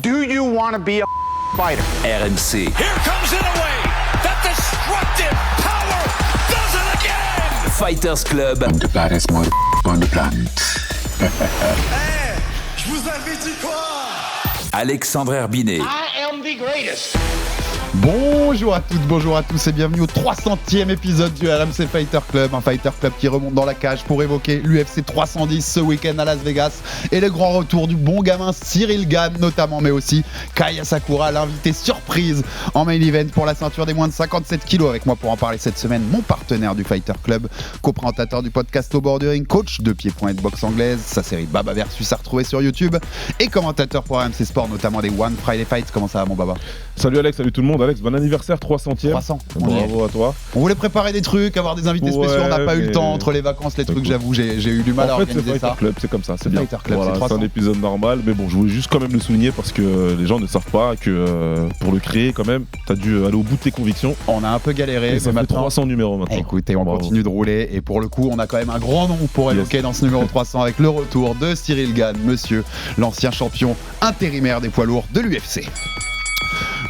Do you want to be a fighter? RMC. Here comes Inoue. That destructive power does it again. Fighters Club. I'm the baddest motherfucker on the planet. Hey, je vous avais dit quoi? Alexandre Herbinet. I am the greatest. Bonjour à toutes, bonjour à tous et bienvenue au 300e épisode du RMC Fighter Club, un Fighter Club qui remonte dans la cage pour évoquer l'UFC 310 ce week-end à Las Vegas et le grand retour du bon gamin Cyril Gane notamment, mais aussi Kaya Sakura, l'invité surprise en main event pour la ceinture des moins de 57 kilos. Avec moi pour en parler cette semaine, mon partenaire du Fighter Club, co-présentateur du podcast Au bord du ring, coach de pieds-points et de boxe anglaise, sa série Baba Versus à retrouver sur YouTube et commentateur pour RMC Sport, notamment des One Friday Fights. Comment ça va mon Baba? Salut Alex, salut tout le monde. Alex, bon anniversaire, 300e. 300. Bravo à toi. On voulait préparer des trucs, avoir des invités spéciaux, on n'a pas eu le temps entre les vacances, les trucs, Écoute. j'avoue, j'ai eu du mal à En fait, c'est organiser Fighter ça. Club, c'est comme ça, c'est bien. Fighter Club, Voilà, c'est c'est 300. un épisode normal, mais bon, je voulais juste quand même le souligner parce que les gens ne savent pas que pour le créer, quand même, t'as dû aller au bout de tes convictions. On a un peu galéré, Et mais ça fait maintenant. 300 numéros maintenant. Écoutez, on Bravo. continue de rouler et pour le coup, on a quand même un grand nom pour Yes. évoquer dans ce numéro 300 avec le retour de Cyril Gane, monsieur, l'ancien champion intérimaire des poids lourds de l'UFC.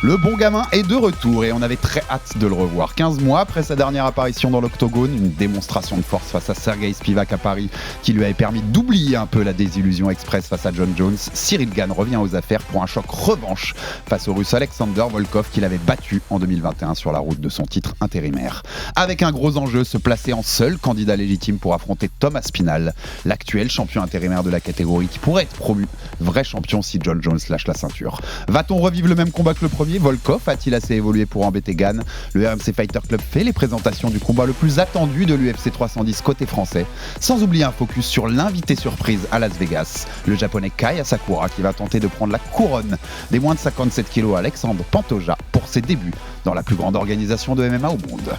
Le bon gamin est de retour et on avait très hâte de le revoir. 15 mois après sa dernière apparition dans l'octogone, une démonstration de force face à Sergei Spivak à Paris qui lui avait permis d'oublier un peu la désillusion express face à John Jones, Cyril Gane revient aux affaires pour un choc revanche face au russe Alexander Volkov qu'il avait battu en 2021 sur la route de son titre intérimaire. Avec un gros enjeu, se placer en seul candidat légitime pour affronter Tom Aspinall, l'actuel champion intérimaire de la catégorie qui pourrait être promu vrai champion si John Jones lâche la ceinture. Va-t-on revivre le même combat que le premier? Volkov a-t-il assez évolué pour embêter Gane? Le RMC Fighter Club fait les présentations du combat le plus attendu de l'UFC 310 côté français, sans oublier un focus sur l'invité surprise à Las Vegas, le japonais Kaya Sakura qui va tenter de prendre la couronne des moins de 57 kilos Alexandre Pantoja pour ses débuts dans la plus grande organisation de MMA au monde.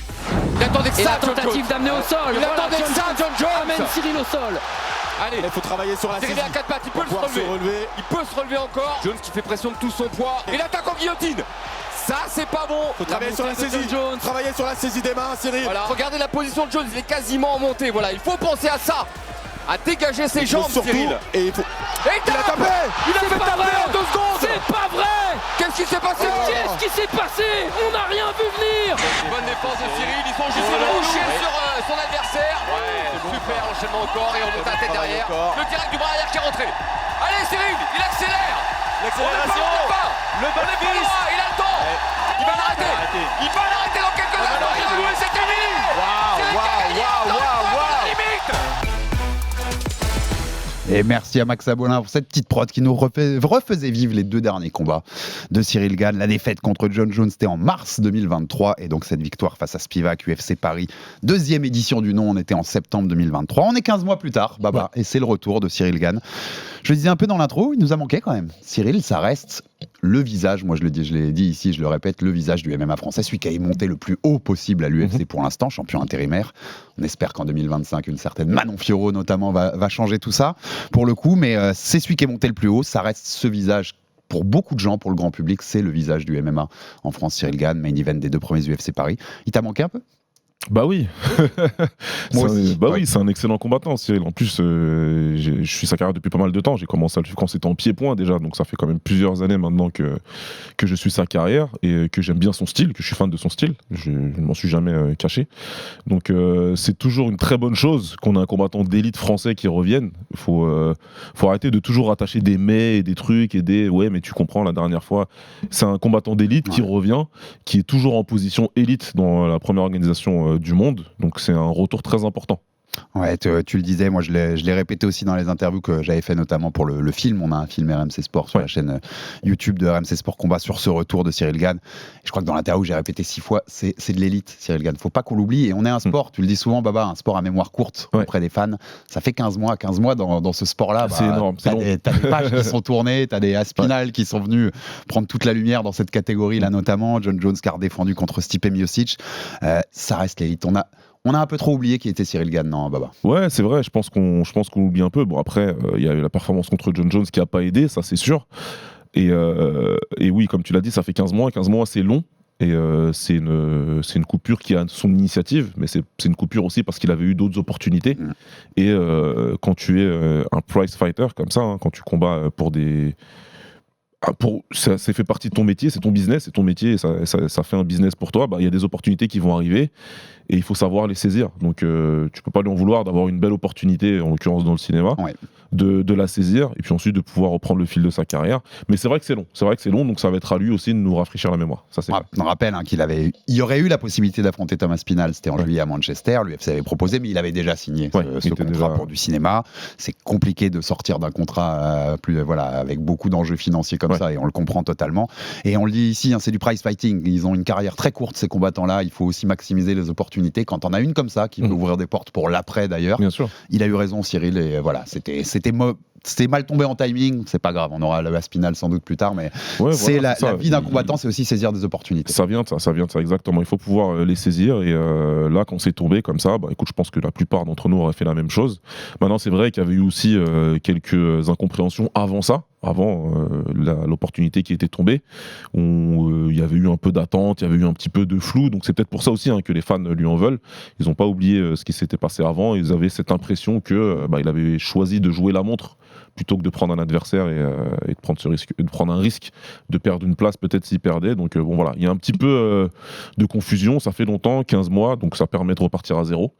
Il attendait que Et ça, la John tentative Jones. d'amener au sol. Il attendait que ça, John Jones. Amène Cyril au sol. Allez, Il faut travailler sur la c'est saisie. arrivé à 4 pattes, il peut Pour se pouvoir se relever. relever. Il peut se relever encore. Jones qui fait pression de tout son poids. Il attaque en guillotine. Ça, c'est pas bon. Faut travailler sur la montée de saisie. John Jones. Travailler sur la saisie des mains, Cyril. Voilà, regardez la position de Jones, il est quasiment en montée. Voilà, il faut penser à ça. À dégager ses Il faut jambes, surtout, Cyril. et il faut. Et il a tapé. Il a C'est fait pas taper vrai. en 2 secondes. C'est pas vrai. Qu'est-ce qui s'est passé? Qu'est-ce qui s'est passé? On n'a rien vu venir. Bonne défense de Cyril, ils sont juste couchés sur son adversaire. Super enchaînement au corps et on monte à la tête derrière. Le direct du bras arrière qui est rentré. Allez Cyril, il accélère. L'accélération. Le bon il a le temps. Il va l'arrêter. Il va l'arrêter dans quelques instants. C'est terminé. Cyril qui a gagné. Dans la limite. Et merci à Max Abolin pour cette petite prod qui nous refaisait vivre les 2 derniers combats de Cyril Gane. La défaite contre John Jones, c'était en mars 2023. Et donc cette victoire face à Spivak, UFC Paris, 2e édition du nom, on était en septembre 2023. On est 15 mois plus tard, Baba, et c'est le retour de Cyril Gane. Je le disais un peu dans l'intro, il nous a manqué quand même. Cyril, ça reste le visage, moi je l'ai dit ici, je le répète, le visage du MMA français, celui qui a monté le plus haut possible à l'UFC pour l'instant, champion intérimaire. On espère qu'en 2025, une certaine Manon Fiorot notamment va changer tout ça, pour le coup, mais c'est celui qui est monté le plus haut, ça reste ce visage. Pour beaucoup de gens, pour le grand public, c'est le visage du MMA en France. Cyril Gane, main event des 2 premiers UFC Paris. Il t'a manqué un peu? Bah oui. Moi aussi. Ouais. Oui, c'est un excellent combattant, Cyril. En plus, je suis sa carrière depuis pas mal de temps. J'ai commencé à le suivre quand c'était en pied-point déjà, donc ça fait quand même plusieurs années maintenant que je suis sa carrière et que j'aime bien son style, que je suis fan de son style. Je ne m'en suis jamais caché. Donc c'est toujours une très bonne chose qu'on a un combattant d'élite français qui revienne. Faut arrêter de toujours attacher des mais et des trucs et des ouais mais tu comprends la dernière fois. C'est un combattant d'élite qui revient, qui est toujours en position élite dans la première organisation du monde, donc c'est un retour très important. Ouais, tu le disais, moi je l'ai répété aussi dans les interviews que j'avais fait notamment pour le film. On a un film RMC Sport sur la chaîne YouTube de RMC Sport Combat sur ce retour de Cyril Gane. Et je crois que dans l'interview, j'ai répété 6 fois, c'est de l'élite, Cyril Gane. Faut pas qu'on l'oublie. Et on est un sport, tu le dis souvent, Baba, un sport à mémoire courte auprès des fans. Ça fait 15 mois dans ce sport-là. C'est énorme, c'est long. T'as des pages qui sont tournées, t'as des Aspinall qui sont venus prendre toute la lumière dans cette catégorie-là notamment. John Jones qui a redéfendu contre Stipe Miocic. Ça reste l'élite. On a un peu trop oublié qui était Cyril Gane, non, Baba? Ouais, c'est vrai, je pense qu'on oublie un peu. Bon, après, il y a eu la performance contre John Jones qui n'a pas aidé, ça c'est sûr. Et oui, comme tu l'as dit, ça fait 15 mois. 15 mois, c'est long. Et c'est une coupure qui a son initiative, mais c'est une coupure aussi parce qu'il avait eu d'autres opportunités. Et quand tu es un prize fighter comme ça, hein, quand tu combats pour des ça fait partie de ton métier, c'est ton business, c'est ton métier, et ça fait un business pour toi. Il y a des opportunités qui vont arriver et il faut savoir les saisir. Donc tu peux pas lui en vouloir d'avoir une belle opportunité, en l'occurrence dans le cinéma, de la saisir et puis ensuite de pouvoir reprendre le fil de sa carrière. Mais c'est vrai que c'est long, donc ça va être à lui aussi de nous rafraîchir la mémoire. Ça, c'est on rappelle il y aurait eu la possibilité d'affronter Thomas Pinal, c'était en juillet à Manchester, l'UFC avait proposé, mais il avait déjà signé ce contrat pour du cinéma. C'est compliqué de sortir d'un contrat avec beaucoup d'enjeux financiers comme ça, et on le comprend totalement. Et on le dit ici, c'est du prize fighting. Ils ont une carrière très courte, ces combattants-là. Il faut aussi maximiser les opportunités. Quand on a une comme ça, qui peut ouvrir des portes pour l'après d'ailleurs, bien sûr. Il a eu raison, Cyril, et voilà, c'était mal tombé en timing, c'est pas grave, on aura le Aspinal sans doute plus tard, mais la vie d'un combattant, c'est aussi saisir des opportunités. Ça vient de ça, exactement. Il faut pouvoir les saisir, et là, quand c'est tombé comme ça, écoute, je pense que la plupart d'entre nous auraient fait la même chose. Maintenant, c'est vrai qu'il y avait eu aussi quelques incompréhensions avant l'opportunité qui était tombée, où il y avait eu un peu d'attente, il y avait eu un petit peu de flou, donc c'est peut-être pour ça aussi que les fans lui en veulent. Ils n'ont pas oublié ce qui s'était passé avant, ils avaient cette impression que il avait choisi de jouer la montre plutôt que de prendre un adversaire et de prendre ce risque, de prendre un risque de perdre une place peut-être s'il perdait. Donc voilà, il y a un petit peu de confusion, ça fait longtemps, 15 mois, donc ça permet de repartir à zéro.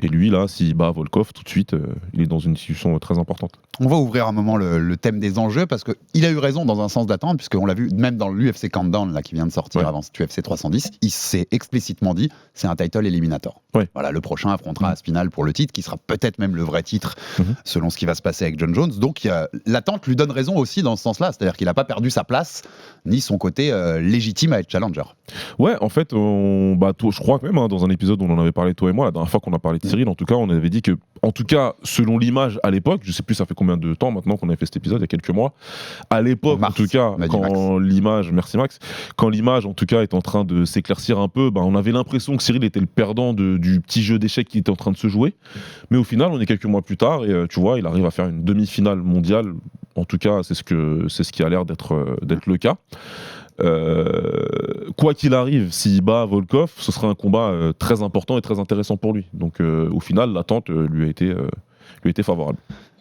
Et lui, là, s'il bat Volkov, tout de suite, il est dans une situation très importante. On va ouvrir un moment le thème des enjeux, parce qu'il a eu raison dans un sens d'attente, puisqu'on l'a vu même dans l'UFC Countdown, là, qui vient de sortir avant cet UFC 310, il s'est explicitement dit, c'est un title eliminator. Voilà, le prochain affrontera Aspinal pour le titre, qui sera peut-être même le vrai titre, selon ce qui va se passer avec John Jones. Donc l'attente lui donne raison aussi dans ce sens-là, c'est-à-dire qu'il n'a pas perdu sa place, ni son côté légitime à être challenger. Ouais, en fait, je crois que même dans un épisode où on en avait parlé, toi et moi, la dernière fois qu'on a parlé de Cyril, en tout cas, on avait dit que, en tout cas, selon l'image à l'époque, je sais plus ça fait combien de temps maintenant qu'on avait fait cet épisode, il y a quelques mois, à l'époque, en tout cas, quand l'image, merci Max, quand l'image, en tout cas, est en train de s'éclaircir un peu, on avait l'impression que Cyril était le perdant du petit jeu d'échecs qui était en train de se jouer, mais au final, on est quelques mois plus tard, et tu vois, il arrive à faire une demi-finale mondiale, en tout cas, c'est ce qui a l'air d'être le cas. Quoi qu'il arrive, s'il bat Volkov, ce sera un combat très important et très intéressant pour lui. Donc au final, l'attente lui a été favorable.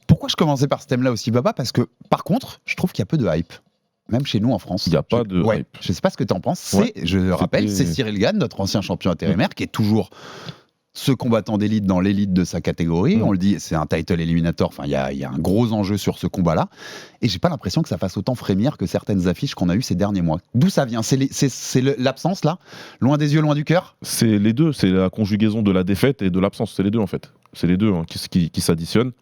Pourquoi je commençais par ce thème-là aussi, Baba ? Parce que par contre, je trouve qu'il y a peu de hype. Même chez nous en France. Il n'y a pas de hype. Je ne sais pas ce que tu en penses. Je le rappelle, c'est Cyril Gane, notre ancien champion intérimaire, qui est toujours ce combattant d'élite dans l'élite de sa catégorie. On le dit, c'est un title eliminator. Enfin, il y a un gros enjeu sur ce combat-là. Et j'ai pas l'impression que ça fasse autant frémir que certaines affiches qu'on a eues ces derniers mois. D'où ça vient ? C'est l'absence, là ? Loin des yeux, loin du cœur ? C'est les deux. C'est la conjugaison de la défaite et de l'absence. C'est les deux, en fait. C'est les deux qui s'additionnent.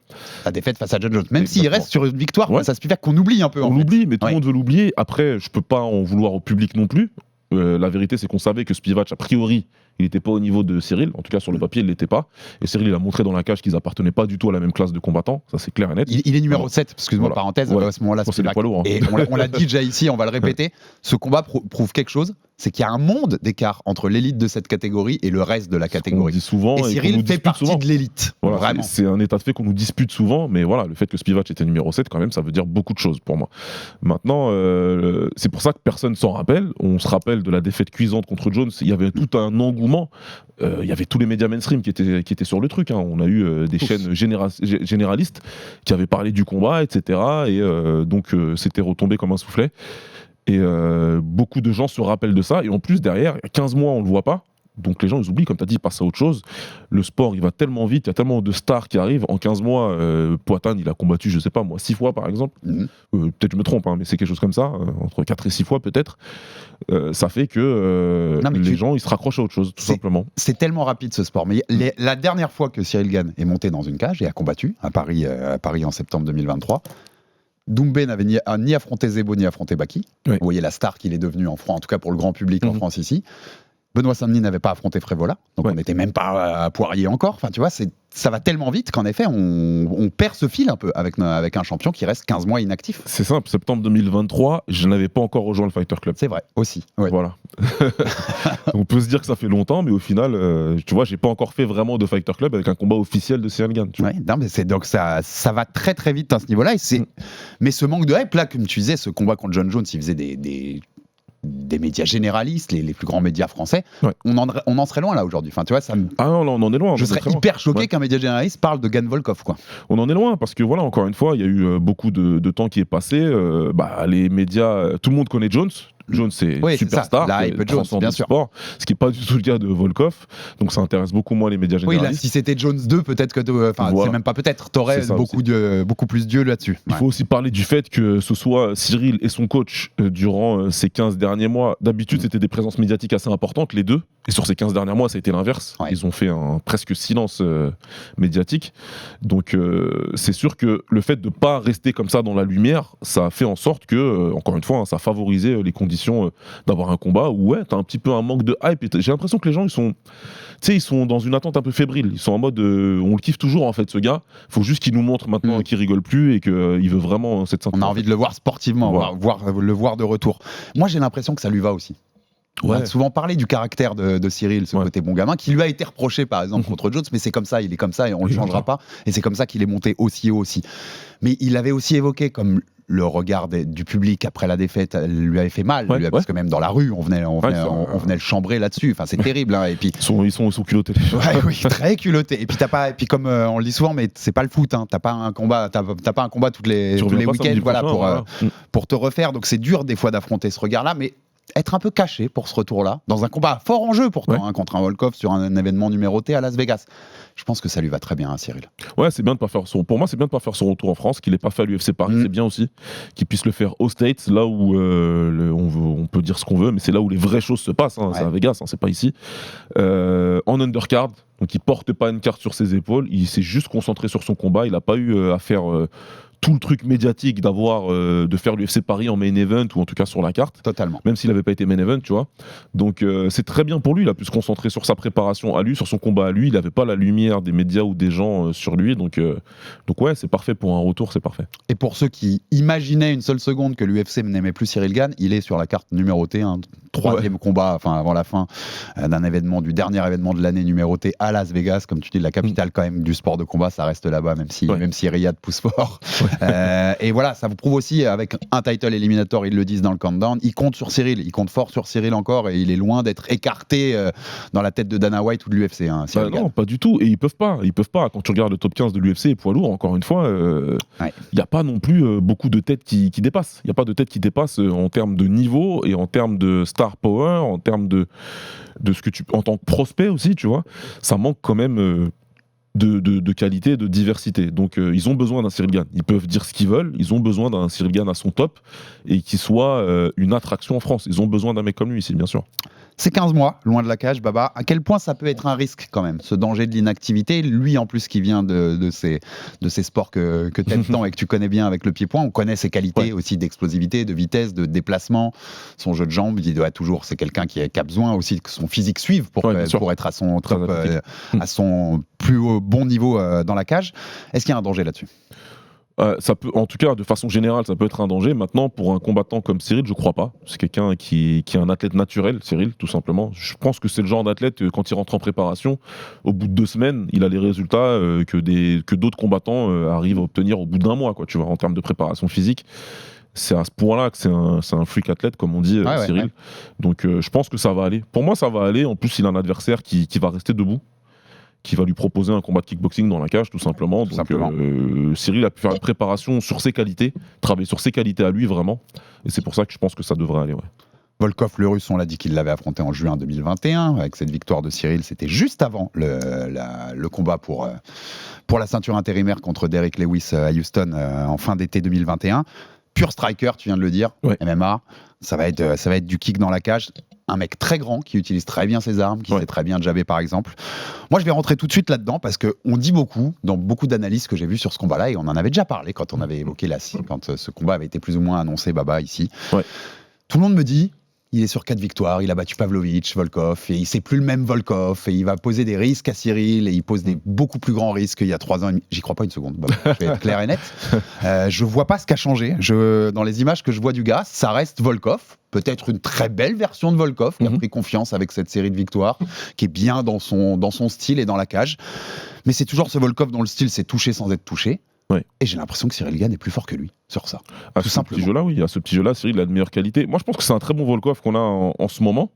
La défaite face à John Jones. Même s'il reste sur une victoire, ça se fait qu'on oublie un peu. On l'oublie, mais tout le monde veut l'oublier. Après, je peux pas en vouloir au public non plus. La vérité, c'est qu'on savait que Spivac, a priori, il n'était pas au niveau de Cyril. En tout cas, sur le papier, il ne l'était pas. Et Cyril, il a montré dans la cage qu'ils n'appartenaient pas du tout à la même classe de combattants. Ça, c'est clair et net. Il est numéro 7, excuse-moi, parenthèse. À ce moment-là, c'est les poids lourds. Et on l'a dit déjà ici, on va le répéter. Ce combat prouve quelque chose. C'est qu'il y a un monde d'écart entre l'élite de cette catégorie et le reste de la catégorie. On dit souvent, et Cyril fait partie de l'élite. Voilà, vraiment. C'est un état de fait qu'on nous dispute souvent, mais voilà, le fait que Spivac était numéro 7, quand même, ça veut dire beaucoup de choses pour moi. Maintenant, c'est pour ça que personne s'en rappelle. On se rappelle de la défaite cuisante contre Jones. Il y avait tout un engouement. Il y avait tous les médias mainstream qui étaient sur le truc. On a eu des chaînes généralistes qui avaient parlé du combat, etc. Et donc, c'était retombé comme un soufflet. Et beaucoup de gens se rappellent de ça. Et en plus, derrière, il y a 15 mois, on ne le voit pas. Donc les gens, ils oublient, comme tu as dit, ils passent à autre chose. Le sport, il va tellement vite, il y a tellement de stars qui arrivent. En 15 mois, Poatan, il a combattu, je sais pas moi, 6 fois par exemple. Peut-être je me trompe, mais c'est quelque chose comme ça, entre 4 et 6 fois peut-être. Ça fait que les gens, ils se raccrochent à autre chose, tout simplement. C'est tellement rapide ce sport. Mais la dernière fois que Cyril Gane est monté dans une cage et a combattu, à Paris en septembre 2023, Doumbé n'avait ni affronté Zebo ni affronté Baki. Vous voyez la star qu'il est devenu en France, en tout cas pour le grand public en France ici. Benoît Saint-Denis n'avait pas affronté Frévola, donc on n'était même pas à Poirier encore. Enfin, tu vois, ça va tellement vite qu'en effet, on perd ce fil un peu avec un champion qui reste 15 mois inactif. C'est simple, septembre 2023, je n'avais pas encore rejoint le Fighter Club. C'est vrai, aussi. Ouais. Voilà. On peut se dire que ça fait longtemps, mais au final, tu vois, j'ai pas encore fait vraiment de Fighter Club avec un combat officiel de Cyril Gane. Non, mais donc ça va très très vite à ce niveau-là. Mais ce manque de hype, là, comme tu disais, ce combat contre John Jones, il faisait des des médias généralistes, les plus grands médias français, Ouais. on en serait loin là aujourd'hui. Enfin, tu vois, ça me... Ah non, on en est loin. Je on en est serais très loin. hyper choqué Ouais. qu'un média généraliste parle de Gane Volkov, quoi. On en est loin parce que voilà, encore une fois, il y a eu beaucoup de temps qui est passé. Les médias, tout le monde connaît Jones. Jones, c'est Oui, c'est superstar, ça. La qui hype Jones, transcende bien le sûr. sport, ce qui n'est pas du tout le cas de Volkov. Donc ça intéresse beaucoup moins les médias Oui, là, généralistes. si c'était Jones 2, peut-être que... Enfin, Voilà. c'est même pas peut-être. T'aurais C'est ça beaucoup plus d'yeux là-dessus. Il faut aussi parler du fait que ce soit Cyril et son coach durant ces 15 derniers mois. D'habitude, c'était des présences médiatiques assez importantes, les deux. Et sur ces 15 derniers mois, ça a été l'inverse. Ouais. Ils ont fait un presque silence médiatique. Donc, c'est sûr que le fait de ne pas rester comme ça dans la lumière, ça a fait en sorte que, encore une fois, ça a favorisé les conditions d'avoir un combat où, ouais, t'as un petit peu un manque de hype. Et j'ai l'impression que les gens, ils sont dans une attente un peu fébrile. Ils sont en mode, on le kiffe toujours, en fait, ce gars. Il faut juste qu'il nous montre maintenant qu'il rigole plus et qu'il veut vraiment cette On a envie de le voir sportivement, Voilà. le voir de retour. Moi, j'ai l'impression que ça lui va aussi. On a souvent parlé du caractère de Cyril, ce côté bon gamin, qui lui a été reproché par exemple contre Jones, mais c'est comme ça, il est comme ça et on ne le changera pas. Et c'est comme ça qu'il est monté aussi haut aussi. Mais il avait aussi évoqué comme le regard du public après la défaite lui avait fait mal, parce que même dans la rue, on venait le chambrer là-dessus. Enfin, c'est terrible. Hein. Et puis, ils sont culottés. Ouais, oui, très culottés. Et puis comme on le dit souvent, mais c'est pas le foot. Hein. T'as pas un combat tous les week-ends, pour te refaire. Donc c'est dur des fois d'affronter ce regard-là, mais être un peu caché pour ce retour-là, dans un combat fort en jeu pourtant, contre un Volkov sur un événement numéroté à Las Vegas. Je pense que ça lui va très bien à Cyril. Ouais, c'est bien de pas faire pour moi, c'est bien de pas faire son retour en France, qu'il n'ait pas fait à l'UFC Paris, c'est bien aussi, qu'il puisse le faire aux States, là où on peut dire ce qu'on veut, mais c'est là où les vraies choses se passent, c'est à Vegas, c'est pas ici. En undercard, donc il porte pas une carte sur ses épaules, il s'est juste concentré sur son combat, il n'a pas eu à faire tout le truc médiatique de faire l'UFC Paris en main event ou en tout cas sur la carte. Totalement. Même s'il n'avait pas été main event, tu vois. Donc c'est très bien pour lui, il a pu se concentrer sur sa préparation à lui, sur son combat à lui, il n'avait pas la lumière des médias ou des gens sur lui, donc ouais, c'est parfait pour un retour, c'est parfait. Et pour ceux qui imaginaient une seule seconde que l'UFC n'aimait plus Cyril Gane, il est sur la carte numérotée, troisième combat, avant la fin du dernier événement de l'année numéroté à Las Vegas, comme tu dis, la capitale quand même du sport de combat, ça reste là-bas, même si Riyad pousse fort. Et voilà, ça vous prouve aussi, avec un title éliminator, ils le disent dans le countdown, il compte sur Cyril, il compte fort sur Cyril encore, et il est loin d'être écarté dans la tête de Dana White ou de l'UFC. Non, pas du tout, et ils peuvent pas. Quand tu regardes le top 15 de l'UFC et poids lourd, encore une fois, il n'y a pas non plus beaucoup de têtes qui dépassent. Il n'y a pas de têtes qui dépassent en termes de niveau et en termes de star power, en termes de ce que en tant que prospect aussi, tu vois. Ça manque quand même de qualité, de diversité. Donc ils ont besoin d'un Cyril Gane. Ils peuvent dire ce qu'ils veulent, ils ont besoin d'un Cyril Gane à son top et qui soit une attraction en France. Ils ont besoin d'un mec comme lui ici, bien sûr. C'est 15 mois, loin de la cage, Baba. À quel point ça peut être un risque quand même, ce danger de l'inactivité? Lui, en plus, qui vient de ces sports que tu aimes tant et que tu connais bien avec le pied-point, on connaît ses qualités aussi d'explosivité, de vitesse, de déplacement, son jeu de jambes. Il doit toujours, c'est quelqu'un qui a besoin aussi que son physique suive pour être à son top, à son plus bon niveau dans la cage. Est-ce qu'il y a un danger là-dessus? Ça peut, en tout cas, de façon générale, ça peut être un danger. Maintenant, pour un combattant comme Cyril, je crois pas. C'est quelqu'un qui est un athlète naturel, Cyril, tout simplement. Je pense que c'est le genre d'athlète, quand il rentre en préparation, au bout de 2 semaines, il a les résultats que d'autres combattants arrivent à obtenir au bout d'1 mois, quoi, tu vois, en termes de préparation physique. C'est à ce point-là que c'est un freak athlète, comme on dit, Cyril. Ouais. Donc, je pense que ça va aller. Pour moi, ça va aller. En plus, il a un adversaire qui va rester debout, qui va lui proposer un combat de kickboxing dans la cage, tout simplement. Cyril a pu faire une préparation sur ses qualités, travailler sur ses qualités à lui, vraiment. Et c'est pour ça que je pense que ça devrait aller, ouais. Volkov, le Russe, on l'a dit qu'il l'avait affronté en juin 2021. Avec cette victoire de Cyril, c'était juste avant le combat pour la ceinture intérimaire contre Derrick Lewis à Houston en fin d'été 2021. Pur striker, tu viens de le dire, MMA. Ça va être du kick dans la cage. Un mec très grand qui utilise très bien ses armes, qui sait très bien jabber par exemple. Moi je vais rentrer tout de suite là-dedans parce qu'on dit beaucoup, dans beaucoup d'analyses que j'ai vues sur ce combat-là, et on en avait déjà parlé quand on avait évoqué quand ce combat avait été plus ou moins annoncé, Baba, ici. Ouais. Tout le monde me dit, il est sur 4 victoires, il a battu Pavlovich, Volkov, et c'est plus le même Volkov, et il va poser des risques à Cyril, et il pose des beaucoup plus grands risques qu'il y a 3 ans et demi. J'y crois pas une seconde, Baba. Je vais être clair et net. Je vois pas ce qui a changé. Dans les images que je vois du gars, ça reste Volkov. Peut-être une très belle version de Volkov qui a pris confiance avec cette série de victoires, qui est bien dans son style et dans la cage. Mais c'est toujours ce Volkov dont le style c'est toucher sans être touché. Ouais. Et j'ai l'impression que Cyril Gane est plus fort que lui. sur ça. À Tout ce simplement. petit jeu-là, oui. À ce petit jeu-là, Cyril a de meilleure qualité. Moi, je pense que c'est un très bon Volkov qu'on a en ce moment.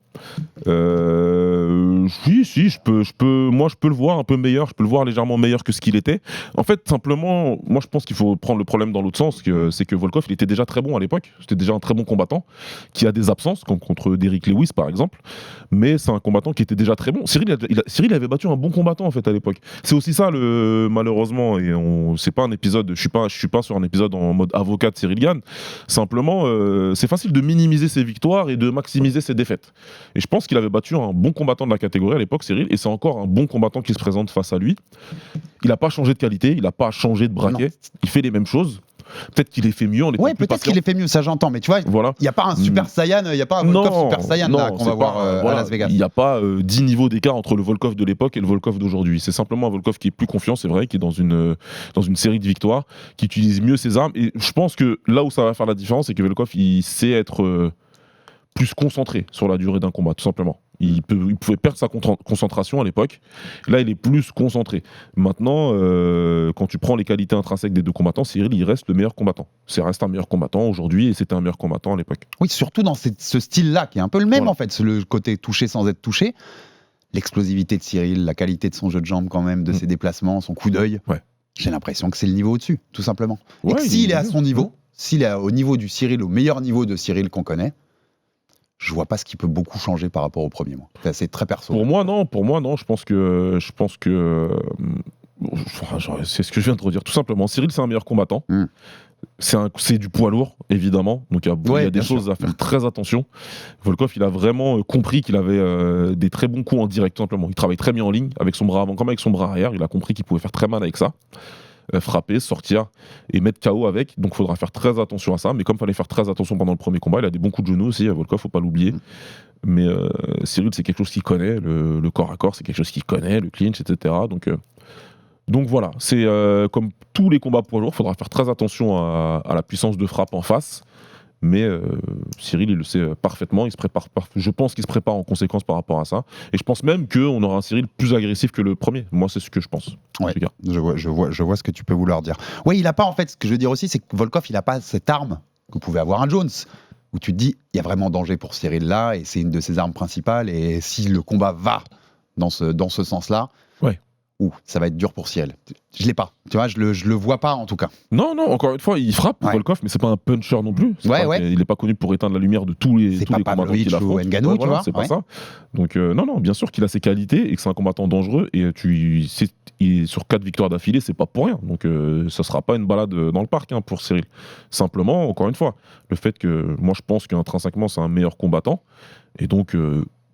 Oui, si, je peux le voir un peu meilleur. Je peux le voir légèrement meilleur que ce qu'il était. En fait, simplement, moi, je pense qu'il faut prendre le problème dans l'autre sens. C'est que Volkov, il était déjà très bon à l'époque. C'était déjà un très bon combattant qui a des absences, comme contre Derrick Lewis, par exemple. Mais c'est un combattant qui était déjà très bon. Cyril avait battu un bon combattant, en fait, à l'époque. C'est aussi ça, malheureusement. Et c'est pas un épisode. Je suis pas sur un épisode en mode avocat de Cyril Gane. Simplement, c'est facile de minimiser ses victoires et de maximiser ses défaites. Et je pense qu'il avait battu un bon combattant de la catégorie à l'époque, Cyril, et c'est encore un bon combattant qui se présente face à lui. Il n'a pas changé de qualité, il n'a pas changé de braquet, il fait les mêmes choses. Peut-être qu'il les fait mieux en étant Ouais, plus peut-être patient. qu'il les fait mieux, ça j'entends, mais tu vois, il Voilà. n'y a pas un Super Saiyan, il n'y a pas un Volkov Super Saiyan là, qu'on c'est va voir pas, à voilà, Las Vegas. il n'y a pas 10 niveaux d'écart entre le Volkov de l'époque et le Volkov d'aujourd'hui. C'est simplement un Volkov qui est plus confiant, c'est vrai, qui est dans une série de victoires, qui utilise mieux ses armes. Et je pense que là où ça va faire la différence, c'est que Volkov, il sait être plus concentré sur la durée d'un combat, tout simplement. Il pouvait perdre sa concentration à l'époque. Là, il est plus concentré. Maintenant, quand tu prends les qualités intrinsèques des deux combattants, Cyril, il reste le meilleur combattant. C'est reste un meilleur combattant aujourd'hui et c'était un meilleur combattant à l'époque. Oui, surtout dans ce style-là, qui est un peu le même Voilà. en fait, c'est le côté touché sans être touché. L'explosivité de Cyril, la qualité de son jeu de jambes quand même, de ses déplacements, son coup d'œil. Ouais. J'ai l'impression que c'est le niveau au-dessus, tout simplement. Et Ouais, que il s'il est à bien. son niveau, s'il est au niveau du Cyril, au meilleur niveau de Cyril qu'on connaît, je vois pas ce qui peut beaucoup changer par rapport au premier mois. C'est très perso. Pour moi, non. Je pense que c'est ce que je viens de redire. Tout simplement, Cyril, c'est un meilleur combattant. Mm. C'est du poids lourd, évidemment. Donc il y a des bien choses sûr. à faire très attention. Volkov, il a vraiment compris qu'il avait des très bons coups en direct, tout simplement. Il travaille très bien en ligne, avec son bras avant comme avec son bras arrière. Il a compris qu'il pouvait faire très mal avec ça. Frapper, sortir et mettre KO avec. Donc il faudra faire très attention à ça. Mais comme il fallait faire très attention pendant le premier combat, il a des bons coups de genoux aussi. Volkov, faut pas l'oublier. Mais Cyril, c'est quelque chose qu'il connaît. Le corps à corps, c'est quelque chose qu'il connaît. Le clinch, etc. Donc voilà, c'est comme tous les combats poids lourds, il faudra faire très attention à la puissance de frappe en face. Mais Cyril, il le sait parfaitement. Il se prépare, je pense qu'il se prépare en conséquence par rapport à ça. Et je pense même qu'on aura un Cyril plus agressif que le premier. Moi, c'est ce que je pense. En Ouais, tout cas. je vois ce que tu peux vouloir dire. Oui, il a pas en fait, ce que je veux dire aussi, c'est que Volkov, il a pas cette arme que pouvait avoir un Jones, où tu te dis, il y a vraiment danger pour Cyril là, et c'est une de ses armes principales, et si le combat va dans ce sens-là, Ouais. Ça va être dur pour Cyril. Je l'ai pas, tu vois, je le vois pas en tout cas. Non, encore une fois, il frappe, Ouais. Volkov, mais c'est pas un puncher non plus. Il est pas connu pour éteindre la lumière de tous les C'est pas combattants Pavlovich qu'il affronte. ou Ngannou, tu vois, c'est ouais. pas ça. Donc non, bien sûr qu'il a ses qualités et que c'est un combattant dangereux. Et sur 4 victoires d'affilée, c'est pas pour rien. Donc ça sera pas une balade dans le parc pour Cyril. Simplement, encore une fois, le fait que moi je pense qu'intrinsèquement c'est un meilleur combattant. Et donc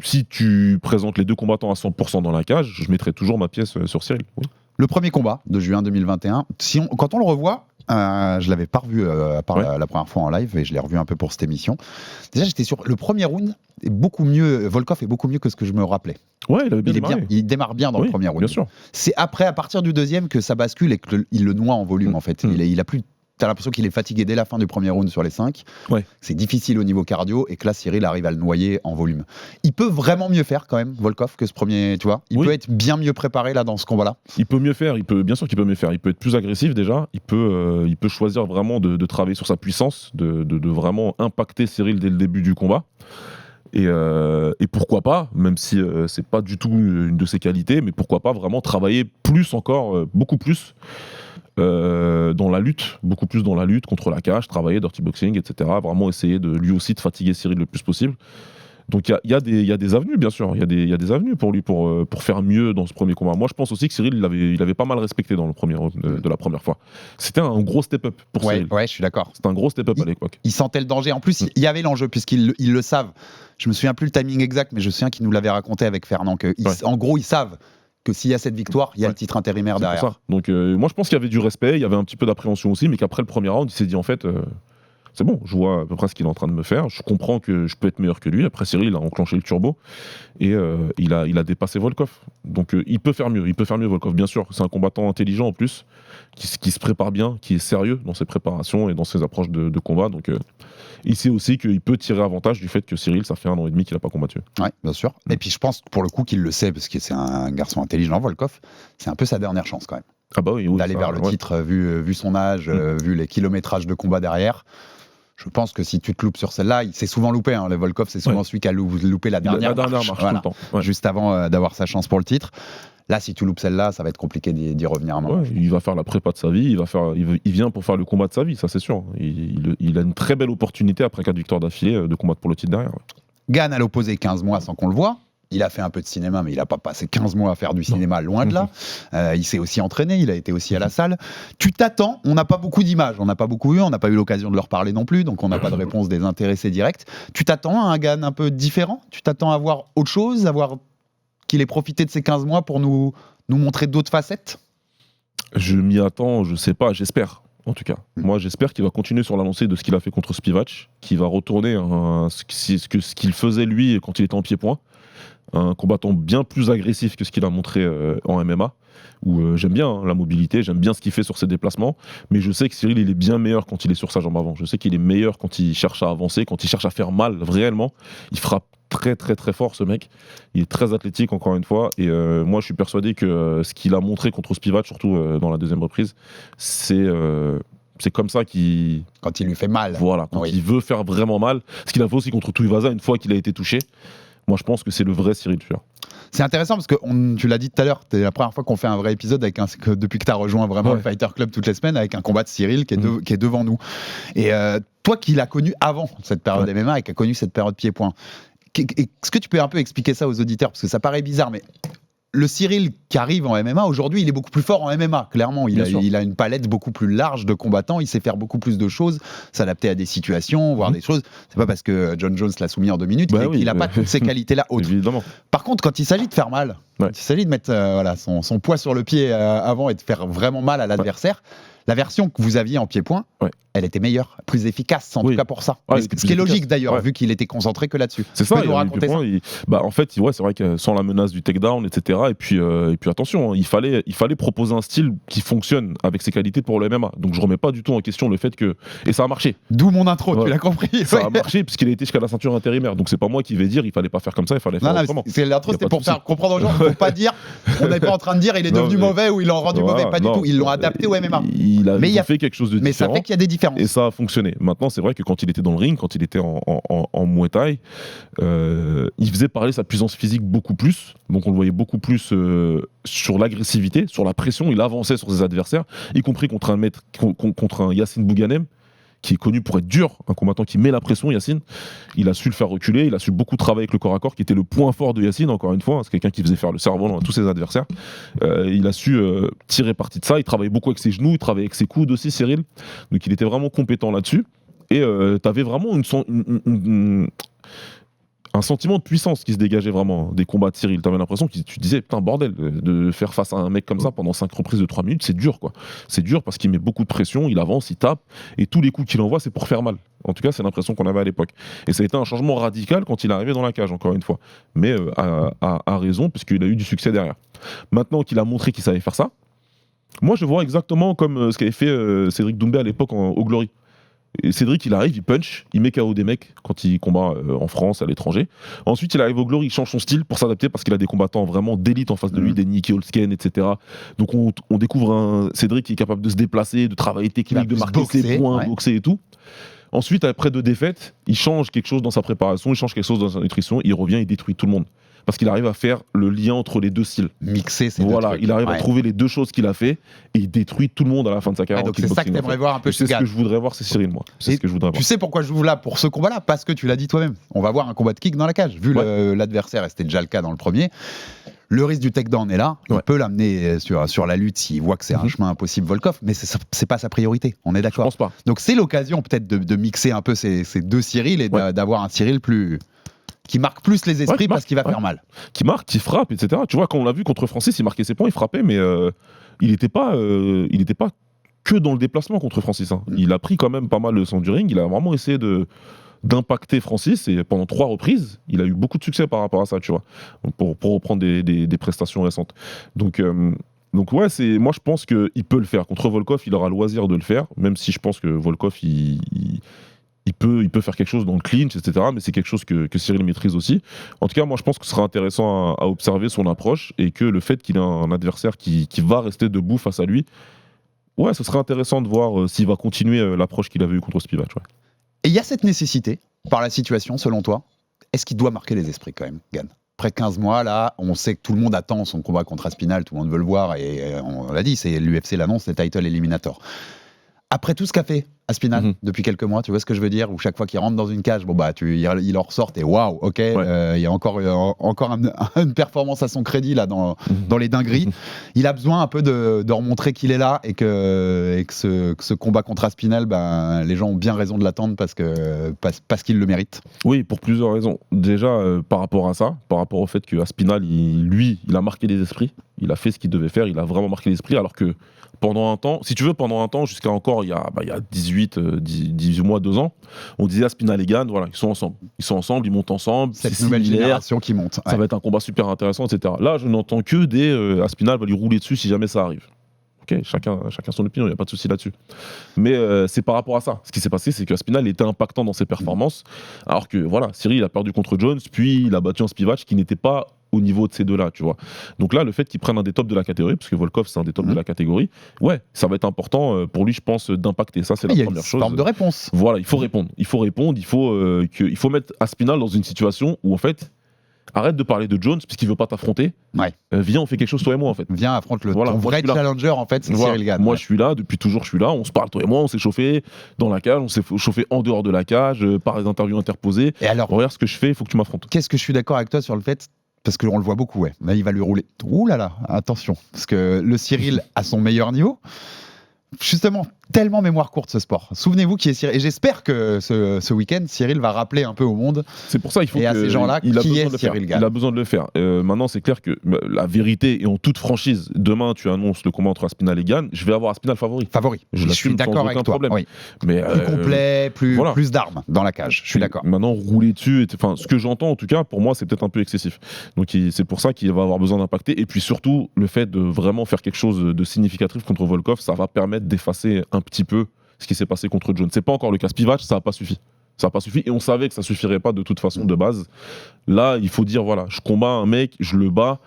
si tu présentes les deux combattants à 100% dans la cage, je mettrai toujours ma pièce sur Cyril. Oui. Le premier combat de juin 2021, quand on le revoit, je l'avais pas revu à part Ouais. la première fois en live, et je l'ai revu un peu pour cette émission. Déjà, j'étais sûr, le premier round est beaucoup mieux, Volkov est beaucoup mieux que ce que je me rappelais. Ouais, il avait bien démarré. Il démarre bien dans Oui, le premier round. bien sûr. C'est après, à partir du deuxième, que ça bascule et qu'il le noie en volume, en fait. Il a plus. T'as l'impression qu'il est fatigué dès la fin du premier round sur les 5. Ouais. C'est difficile au niveau cardio, et que là, Cyril arrive à le noyer en volume. Il peut vraiment mieux faire, quand même, Volkov, que ce premier, tu vois. Il Oui. peut être bien mieux préparé, là, dans ce combat-là. Il peut mieux faire, bien sûr qu'il peut mieux faire. Il peut être plus agressif déjà. Il peut choisir vraiment de travailler sur sa puissance, de vraiment impacter Cyril dès le début du combat. Et pourquoi pas, même si c'est pas du tout une de ses qualités, mais pourquoi pas vraiment travailler plus encore, beaucoup plus dans la lutte, beaucoup plus dans la lutte contre la cage, travailler dirty boxing, etc. Vraiment essayer lui aussi de fatiguer Cyril le plus possible. Donc il y a des avenues, bien sûr. Il y a des avenues pour lui pour faire mieux dans ce premier combat. Moi, je pense aussi que Cyril, il avait pas mal respecté dans le premier de la première fois. C'était un gros step-up pour Cyril. Ouais, je suis d'accord. C'était un gros step-up à l'époque. Ils sentaient le danger. En plus, il y avait l'enjeu, puisqu'ils le savent. Je me souviens plus le timing exact, mais je me souviens qu'ils nous l'avaient raconté avec Fernand. En gros, ils savent que s'il y a cette victoire, il y a le titre intérimaire C'est derrière. pour ça. Donc moi, je pense qu'il y avait du respect, il y avait un petit peu d'appréhension aussi, mais qu'après le premier round, il s'est dit en fait, c'est bon, je vois à peu près ce qu'il est en train de me faire, je comprends que je peux être meilleur que lui. Après Cyril, il a enclenché le turbo et il a dépassé Volkov. Donc il peut faire mieux Volkov, bien sûr. C'est un combattant intelligent en plus, qui se prépare bien, qui est sérieux dans ses préparations et dans ses approches de combat. Donc il sait aussi qu'il peut tirer avantage du fait que Cyril, ça fait 1 an et demi qu'il n'a pas combattu. Ouais, bien sûr. Et puis je pense pour le coup qu'il le sait, parce que c'est un garçon intelligent, Volkov. C'est un peu sa dernière chance quand même. Ah bah oui, d'aller vers le titre, vu son âge, vu les kilométrages de combat derrière. Je pense que si tu te loupes sur celle-là, il s'est souvent loupé. Le Volkov, c'est souvent celui qui a loupé la dernière marche tout le temps. Ouais. juste avant d'avoir sa chance pour le titre. Là, si tu loupes celle-là, ça va être compliqué d'y revenir. Il va faire la prépa de sa vie, il vient pour faire le combat de sa vie, ça c'est sûr. Il a une très belle opportunité après 4 victoires d'affilée de combattre pour le titre derrière. Gane à l'opposé 15 mois sans qu'on le voit. Il a fait un peu de cinéma, mais il n'a pas passé 15 mois à faire du cinéma, loin de là. Il s'est aussi entraîné, il a été aussi à la salle. Tu t'attends, on n'a pas beaucoup d'images, on n'a pas beaucoup vu, on n'a pas eu l'occasion de leur parler non plus, donc on n'a pas de réponse des intéressés directs. Tu t'attends à un Gane un peu différent? Tu t'attends à voir autre chose, à voir qu'il ait profité de ces 15 mois pour nous montrer d'autres facettes? Je m'y attends, je sais pas, j'espère. En tout cas, moi j'espère qu'il va continuer sur la lancée de ce qu'il a fait contre Spivak, qu'il va retourner ce qu'il faisait lui quand il était en pied-point, un combattant bien plus agressif que ce qu'il a montré en MMA, où j'aime bien la mobilité, j'aime bien ce qu'il fait sur ses déplacements, mais je sais que Cyril il est bien meilleur quand il est sur sa jambe avant, je sais qu'il est meilleur quand il cherche à avancer, quand il cherche à faire mal réellement, il frappe très très très fort ce mec, il est très athlétique encore une fois, et moi je suis persuadé que ce qu'il a montré contre Spivak, surtout dans la deuxième reprise, c'est comme ça qu'il... Quand il lui fait mal. Voilà, quand il veut faire vraiment mal, ce qu'il a fait aussi contre Tuivasa une fois qu'il a été touché. Moi, je pense que c'est le vrai Cyril Tueur. C'est intéressant parce que tu l'as dit tout à l'heure, c'est la première fois qu'on fait un vrai épisode depuis que tu as rejoint vraiment le Fighter Club toutes les semaines, avec un combat de Cyril qui est devant nous. Et toi qui l'as connu avant cette période MMA et qui a connu cette période pied-point, est-ce que tu peux un peu expliquer ça aux auditeurs? Parce que ça paraît bizarre, mais le Cyril qui arrive en MMA, aujourd'hui, il est beaucoup plus fort en MMA, clairement. Il a une palette beaucoup plus large de combattants, il sait faire beaucoup plus de choses, s'adapter à des situations, voir des choses. C'est pas parce que John Jones l'a soumis en 2 minutes qu'il n'a pas toutes ces qualités-là autres. Évidemment. Par contre, quand il s'agit de faire mal, quand il s'agit de mettre son poids sur le pied avant et de faire vraiment mal à l'adversaire, la version que vous aviez en pied-point, elle était meilleure, plus efficace, en tout cas pour ça. Ce qui est logique d'ailleurs, vu qu'il était concentré que là-dessus. C'est ça, il raconter ça. En fait, c'est vrai que sans la menace du takedown, etc. Et puis attention, il fallait proposer un style qui fonctionne avec ses qualités pour le MMA. Donc je remets pas du tout en question le fait que... Et ça a marché. D'où mon intro, tu l'as compris. Ça a marché puisqu'il a été jusqu'à la ceinture intérimaire. Donc c'est pas moi qui vais dire il fallait pas faire comme ça, il fallait faire autrement. L'intro, c'était pour faire comprendre aux gens, il faut pas dire, on n'est pas en train de dire il est devenu mauvais ou ils l'ont rendu mauvais, pas du tout. Ils l'ont adapté au MMA. Il a fait quelque chose de différent. Mais ça fait qu'il y a des différences. Et ça a fonctionné. Maintenant, c'est vrai que quand il était dans le ring, quand il était en Muay Thai, il faisait parler sa puissance physique beaucoup plus. Donc on le voyait beaucoup plus sur l'agressivité, sur la pression. Il avançait sur ses adversaires, y compris contre un Yacine Bouganem, qui est connu pour être dur, un combattant qui met la pression, Yacine. Il a su le faire reculer, il a su beaucoup travailler avec le corps à corps, qui était le point fort de Yacine, encore une fois. C'est quelqu'un qui faisait faire le cerf-volant à tous ses adversaires. Il a su tirer parti de ça, il travaillait beaucoup avec ses genoux, il travaillait avec ses coudes aussi, Cyril. Donc il était vraiment compétent là-dessus. Et t'avais vraiment un sentiment de puissance qui se dégageait vraiment des combats de Cyril. T'avais l'impression que tu disais, putain, bordel, de faire face à un mec comme ça pendant 5 reprises de 3 minutes, c'est dur, quoi. C'est dur parce qu'il met beaucoup de pression, il avance, il tape, et tous les coups qu'il envoie, c'est pour faire mal. En tout cas, c'est l'impression qu'on avait à l'époque. Et ça a été un changement radical quand il est arrivé dans la cage, encore une fois. Mais à raison, puisqu'il a eu du succès derrière. Maintenant qu'il a montré qu'il savait faire ça, moi, je vois exactement comme ce qu'avait fait Cédric Doumbé à l'époque au Glory. Et Cédric, il arrive, il punch, il met KO des mecs quand il combat en France, à l'étranger. Ensuite, il arrive au Glory, il change son style pour s'adapter parce qu'il a des combattants vraiment d'élite en face de lui, des Nicky Holzken, etc. Donc on découvre un Cédric qui est capable de se déplacer, de travailler technique, de marquer ses points, boxer et tout. Ensuite, après 2 défaites, il change quelque chose dans sa préparation, il change quelque chose dans sa nutrition, il revient, il détruit tout le monde. Parce qu'il arrive à faire le lien entre les 2 styles. Mixer ces 2 trucs. Il arrive à trouver les 2 choses qu'il a fait et il détruit tout le monde à la fin de sa carrière. Donc c'est ça que t'aimerais voir un peu. C'est ce que je voudrais voir, c'est Cyril, moi. C'est ce que je voudrais voir. Tu sais pourquoi je joue là pour ce combat-là? Parce que tu l'as dit toi-même. On va voir un combat de kick dans la cage. Vu l'adversaire, et c'était déjà le cas dans le premier. Le risque du takedown est là. Il peut l'amener sur la lutte s'il voit que c'est un chemin impossible, Volkov, mais c'est pas sa priorité. On est d'accord. Je pense pas. Donc c'est l'occasion peut-être de mixer un peu ces 2 Cyril et d'avoir un Cyril qui marque plus les esprits parce qu'il va faire mal. Qui marque, qui frappe, etc. Tu vois, quand on l'a vu contre Francis, il marquait ses points, il frappait, mais il n'était pas que dans le déplacement contre Francis. Il a pris quand même pas mal le centre du ring. Il a vraiment essayé d'impacter Francis et pendant 3 reprises, il a eu beaucoup de succès par rapport à ça, tu vois, pour reprendre des prestations récentes. Donc ouais, moi je pense qu'il peut le faire. Contre Volkov, il aura le loisir de le faire, même si je pense que Volkov, il peut faire quelque chose dans le clinch, etc. Mais c'est quelque chose que Cyril maîtrise aussi. En tout cas, moi, je pense que ce sera intéressant à observer son approche et que le fait qu'il ait un adversaire qui va rester debout face à lui, ouais, ce serait intéressant de voir s'il va continuer l'approche qu'il avait eue contre Spivak. Ouais. Et il y a cette nécessité, par la situation, selon toi, est-ce qu'il doit marquer les esprits quand même, Gann ? Après 15 mois, là, on sait que tout le monde attend son combat contre Aspinall, tout le monde veut le voir, et on l'a dit, c'est l'UFC l'annonce, c'est Title Eliminator. Après tout ce qu'a fait Aspinall depuis quelques mois, tu vois ce que je veux dire, où chaque fois qu'il rentre dans une cage, bon bah il en ressort et waouh, ok, il y a encore une performance à son crédit là dans les dingueries. Il a besoin un peu de remontrer qu'il est là et que ce combat contre Aspinall, ben les gens ont bien raison de l'attendre parce qu'il le mérite. Oui, pour plusieurs raisons. Déjà par rapport à ça, par rapport au fait que Aspinall, il a marqué les esprits, il a fait ce qu'il devait faire, il a vraiment marqué l'esprit, alors que pendant un temps, jusqu'à encore il y a 18 mois, 2 ans, on disait Aspinall et Gann, voilà, ils sont ensemble, ils montent ensemble. Cette nouvelle génération qui monte. Ça va être un combat super intéressant, etc. Là, je n'entends que des Aspinall va lui rouler dessus si jamais ça arrive. Ok, chacun son opinion, il n'y a pas de souci là-dessus. Mais c'est par rapport à ça. Ce qui s'est passé, c'est qu'Aspinall était impactant dans ses performances, alors que voilà, Cyril a perdu contre Jones, puis il a battu un Spivak qui n'était pas au niveau de ces deux-là, tu vois. Donc là, le fait qu'il prenne un des tops de la catégorie, parce que Volkov, c'est un des tops de la catégorie, ouais, ça va être important pour lui, je pense, d'impacter. Ça, c'est la première chose. Il y a une forme de réponse. Voilà, il faut répondre. Il faut mettre Aspinall dans une situation où, en fait, arrête de parler de Jones, puisqu'il veut pas t'affronter. Ouais. Viens, on fait quelque chose, toi et moi, en fait. Viens, affronte ton vrai challenger, en fait, c'est Cyril Gann. Moi, je suis là, depuis toujours, je suis là. On se parle, toi et moi, on s'est chauffé dans la cage, on s'est chauffé en dehors de la cage, par les interviews interposées. Et alors, regarde ce que je fais, il faut que tu m'affrontes. Qu'est-ce que je suis d'accord avec toi sur le fait, parce qu'on le voit beaucoup, ouais. Là, il va lui rouler. Ouh là là, attention. Parce que le Cyril, à son meilleur niveau, justement, tellement mémoire courte ce sport. Souvenez-vous qui est Cyril. Et j'espère que ce week-end, Cyril va rappeler un peu au monde. C'est pour ça qu'il faut et à ces gens-là qui est Cyril Gann. Il a besoin de le faire. Maintenant, c'est clair que la vérité, et en toute franchise, demain, tu annonces le combat entre Aspinall et Gann, je vais avoir Aspinall favori. Je suis d'accord avec toi. Oui. Mais, plus complet, plus d'armes dans la cage. Je suis d'accord. Maintenant, rouler dessus, ce que j'entends en tout cas, pour moi, c'est peut-être un peu excessif. Donc c'est pour ça qu'il va avoir besoin d'impacter. Et puis surtout, le fait de vraiment faire quelque chose de significatif contre Volkov, ça va permettre d'effacer un petit peu ce qui s'est passé contre Jones. C'est pas encore le cas. Spivak, ça n'a pas suffi. Ça n'a pas suffi et on savait que ça suffirait pas de toute façon de base. Là, il faut dire voilà, je combats un mec, je le bats.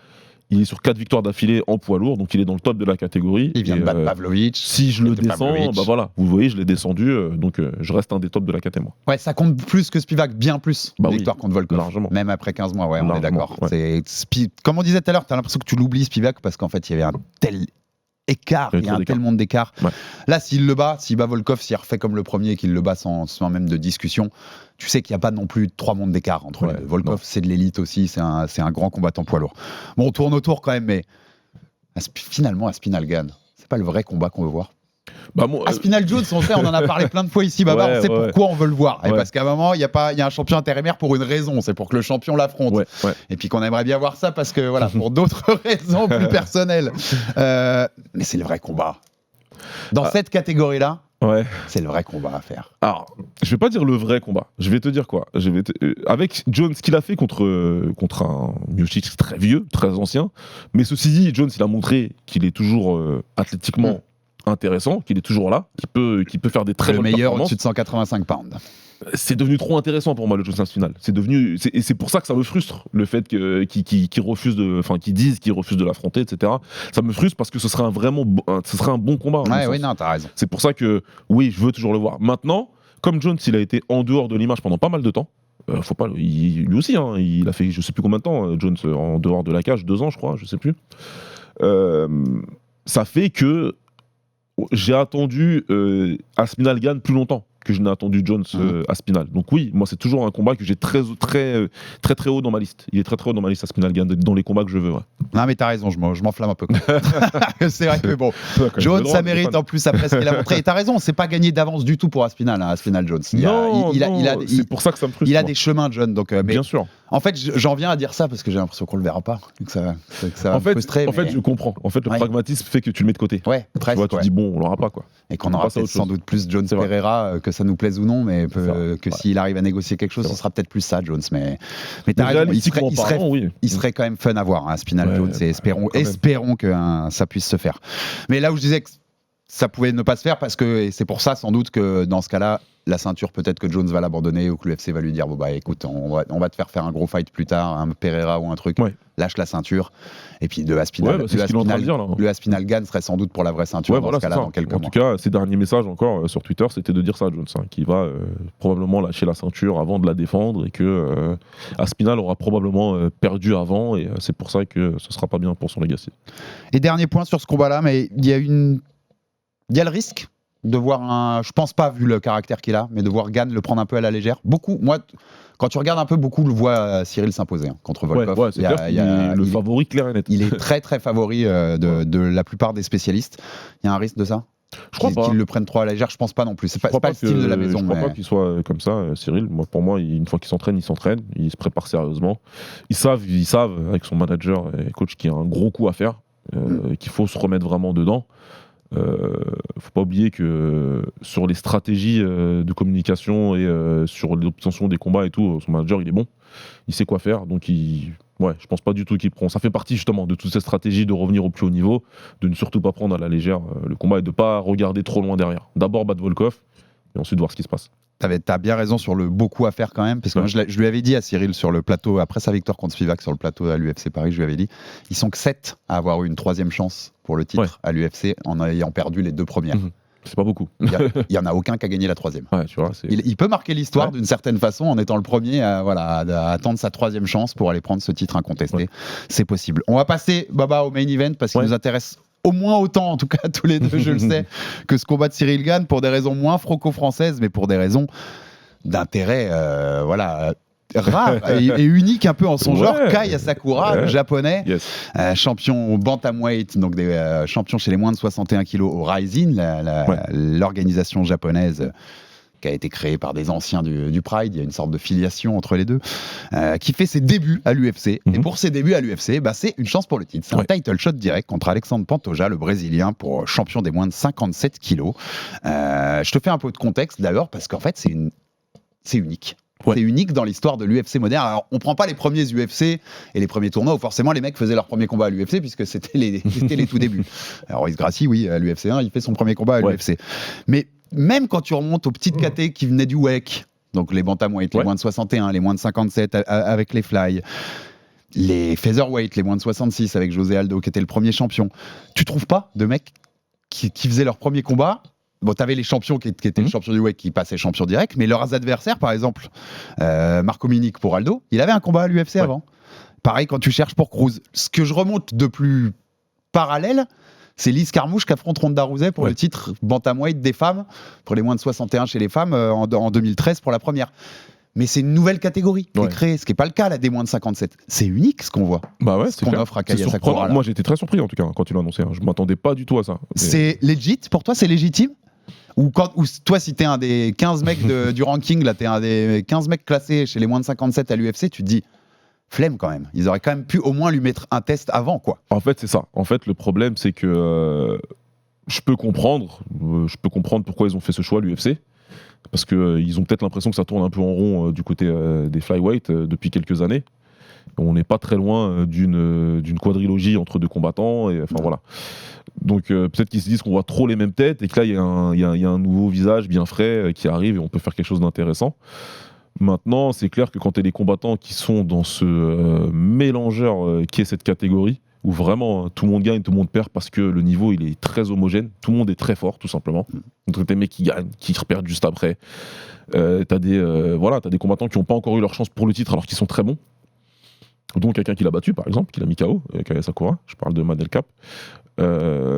Il est sur 4 victoires d'affilée en poids lourd, donc il est dans le top de la catégorie. Il vient de battre Pavlovich. Si je le descends, bah voilà, vous voyez, je l'ai descendu, donc je reste un des tops de la catégorie. Ouais, ça compte plus que Spivak, bien plus. Victoire contre Volkov. Largement. Même après 15 mois, ouais, on est d'accord. Ouais. Comme on disait tout à l'heure, tu as l'impression que tu l'oublies Spivak parce qu'en fait, il y avait un tel écart, il y a un tel monde d'écart. Ouais. Là, s'il bat Volkov, s'il refait comme le premier, qu'il le bat sans même de discussion, tu sais qu'il n'y a pas non plus 3 mondes d'écart entre les deux. Volkov, c'est de l'élite aussi, c'est un grand combattant poids lourd. Bon, on tourne autour quand même, mais finalement, Aspinall Gann, c'est pas le vrai combat qu'on veut voir. Bah moi, Aspinall Jones, on en a parlé plein de fois ici, Baba, on sait pourquoi on veut le voir. Et parce qu'à un moment, il y a un champion intérimaire pour une raison, c'est pour que le champion l'affronte. Et puis qu'on aimerait bien voir ça parce que, voilà, pour d'autres raisons plus personnelles. Mais c'est le vrai combat. Dans cette catégorie-là, c'est le vrai combat à faire. Alors, je vais pas dire le vrai combat. Je vais te dire quoi. Avec Jones, ce qu'il a fait contre un Miocic très vieux, très ancien. Mais ceci dit, Jones, il a montré qu'il est toujours athlétiquement intéressant, qu'il est toujours là, qui peut faire des très bonnes performances. Le meilleur au-dessus de 185 pounds. C'est devenu trop intéressant pour moi le Jones Aspinall. Et c'est pour ça que ça me frustre le fait qu'il refuse qu'ils disent qu'il refuse de l'affronter, etc. Ça me frustre parce que ce serait un bon combat. Oui, non, t'as raison. C'est pour ça que oui, je veux toujours le voir. Maintenant, comme Jones, il a été en dehors de l'image pendant pas mal de temps. Faut pas, lui aussi, hein, il a fait je sais plus combien de temps Jones en dehors de la cage, 2 ans je crois, je sais plus. Ça fait que j'ai attendu Aspinall Gann plus longtemps que je n'ai attendu Jones Aspinall. Donc oui, moi c'est toujours un combat que j'ai très haut dans ma liste. Il est très haut dans ma liste Aspinall Gann dans les combats que je veux. Ouais. Non mais t'as raison, je m'enflamme un peu. C'est vrai que bon, Jones ça mérite en plus après ce qu'il a montré. Et t'as raison, c'est pas gagné d'avance du tout pour Aspinall Jones. C'est pour ça que ça me frustre. Il a des chemins de Jones, donc. Bien sûr. En fait, j'en viens à dire ça parce que j'ai l'impression qu'on le verra pas. Que ça va me frustrer. En fait, je comprends. En fait, le pragmatisme fait que tu le mets de côté. Ouais, presque. Tu vois, tu dis bon, on l'aura pas quoi. Et qu'on aura peut-être sans doute plus Jones Pereira, que ça nous plaise ou non, mais que s'il arrive à négocier quelque chose, ce sera peut-être plus ça, Jones. Mais t'as raison, il serait quand même fun à voir, Aspinall Jones, et espérons que ça puisse se faire. Mais là où je disais que ça pouvait ne pas se faire, parce que c'est pour ça sans doute que dans ce cas-là, la ceinture, peut-être que Jones va l'abandonner ou que l'UFC va lui dire bon bah écoute, on va te faire un gros fight plus tard, un Pereira ou un truc, lâche la ceinture. Et puis le Aspinal Gane serait sans doute pour la vraie ceinture dans ce cas-là dans quelques mois. En tout cas, ses derniers messages encore sur Twitter, c'était de dire ça à Jones, qui va probablement lâcher la ceinture avant de la défendre et que Aspinal aura probablement perdu avant et c'est pour ça que ce sera pas bien pour son legacy. Et dernier point sur ce combat-là, mais il y a le risque de voir je pense pas vu le caractère qu'il a, mais de voir Gane le prendre un peu à la légère. Moi, quand tu regardes un peu, beaucoup le voient Cyril s'imposer contre Volkov. C'est clair qu'il est le favori clair et net. Il est très très favori de la plupart des spécialistes. Il y a un risque de ça ? Je crois pas. Qu'ils le prennent trop à la légère, je pense pas non plus. C'est pas le style de la maison. Je crois pas qu'il soit comme ça, Cyril. Pour moi, une fois qu'il s'entraîne, il se prépare sérieusement. Ils savent avec son manager et coach qu'il y a un gros coup à faire, qu'il faut se remettre vraiment dedans. Faut pas oublier que sur les stratégies de communication et sur l'obtention des combats et tout, son manager il est bon, il sait quoi faire, donc je pense pas du tout qu'il prend. Ça fait partie justement de toutes ces stratégies de revenir au plus haut niveau, de ne surtout pas prendre à la légère le combat et de pas regarder trop loin derrière. D'abord battre Volkov et ensuite voir ce qui se passe. T'as bien raison sur le beaucoup à faire quand même, parce que moi, je lui avais dit à Cyril sur le plateau, après sa victoire contre Spivak sur le plateau à l'UFC Paris, je lui avais dit, ils sont que 7 à avoir eu une 3e chance pour le titre à l'UFC en ayant perdu les 2 premières. C'est pas beaucoup. Il y en a aucun qui a gagné la 3e. Tu vois, il peut marquer l'histoire d'une certaine façon en étant le premier à attendre sa 3e chance pour aller prendre ce titre incontesté. C'est possible. On va passer, Baba, au main event parce qu'il nous intéresse au moins autant, en tout cas tous les deux, je le sais, que ce combat de Cyril Gane, pour des raisons moins franco-françaises, mais pour des raisons d'intérêt rare et unique un peu en son genre. Kai Asakura, le japonais, champion bantamweight, donc champion chez les moins de 61 kilos au Rising, l'organisation japonaise qui a été créée par des anciens du Pride, il y a une sorte de filiation entre les deux, qui fait ses débuts à l'UFC. Et pour ses débuts à l'UFC, c'est une chance pour le titre. C'est un title shot direct contre Alexandre Pantoja, le Brésilien, pour champion des moins de 57 kilos. Je te fais un peu de contexte d'ailleurs, parce qu'en fait, c'est unique. C'est unique dans l'histoire de l'UFC moderne. Alors, on prend pas les premiers UFC et les premiers tournois où forcément les mecs faisaient leur premier combat à l'UFC, puisque c'était les tout débuts. Alors, Royce Gracie, à l'UFC 1, il fait son premier combat à l'UFC. Mais même quand tu remontes aux petites KT qui venaient du WEC, donc les bantamweight, les moins de 61, les moins de 57 avec les fly, les featherweight, les moins de 66 avec José Aldo qui était le premier champion, tu trouves pas de mecs qui faisaient leur premier combat? Bon, t'avais les champions qui étaient les champions du WEC qui passaient champion direct, mais leurs adversaires, par exemple, Marco Minic pour Aldo, il avait un combat à l'UFC avant. Pareil quand tu cherches pour Cruz. Ce que je remonte de plus parallèle, c'est Lise Carmouche qui affronte Ronda Rousey pour le titre bantamweight des femmes, pour les moins de 61 chez les femmes, en 2013 pour la première. Mais c'est une nouvelle catégorie qui est créée, ce qui n'est pas le cas là, des moins de 57. C'est unique ce qu'on voit, ce qu'on offre à Kai Asakura. Moi j'étais très surpris en tout cas quand tu l'as annoncé, je ne m'attendais pas du tout à ça. C'est legit, pour toi c'est légitime? Ou toi, si t'es un des 15 mecs du ranking, là, t'es un des 15 mecs classés chez les moins de 57 à l'UFC, tu te dis, flemme quand même. Ils auraient quand même pu au moins lui mettre un test avant, quoi. En fait, c'est ça. En fait, le problème, c'est que je peux comprendre pourquoi ils ont fait ce choix à l'UFC. Parce qu'ils ont peut-être l'impression que ça tourne un peu en rond du côté des flyweight depuis quelques années. On n'est pas très loin d'une quadrilogie entre deux combattants. Voilà. Donc peut-être qu'ils se disent qu'on voit trop les mêmes têtes et que là, il y a un nouveau visage bien frais qui arrive et on peut faire quelque chose d'intéressant. Maintenant, c'est clair que quand tu as des combattants qui sont dans ce mélangeur qui est cette catégorie, où vraiment tout le monde gagne, tout le monde perd parce que le niveau il est très homogène, tout le monde est très fort tout simplement. Donc t'as des mecs qui gagnent, qui reperdent juste après. T'as des combattants qui n'ont pas encore eu leur chance pour le titre alors qu'ils sont très bons. Donc quelqu'un qui l'a battu par exemple, qui l'a mis KO, Kai Asakura, je parle de Manel Cap.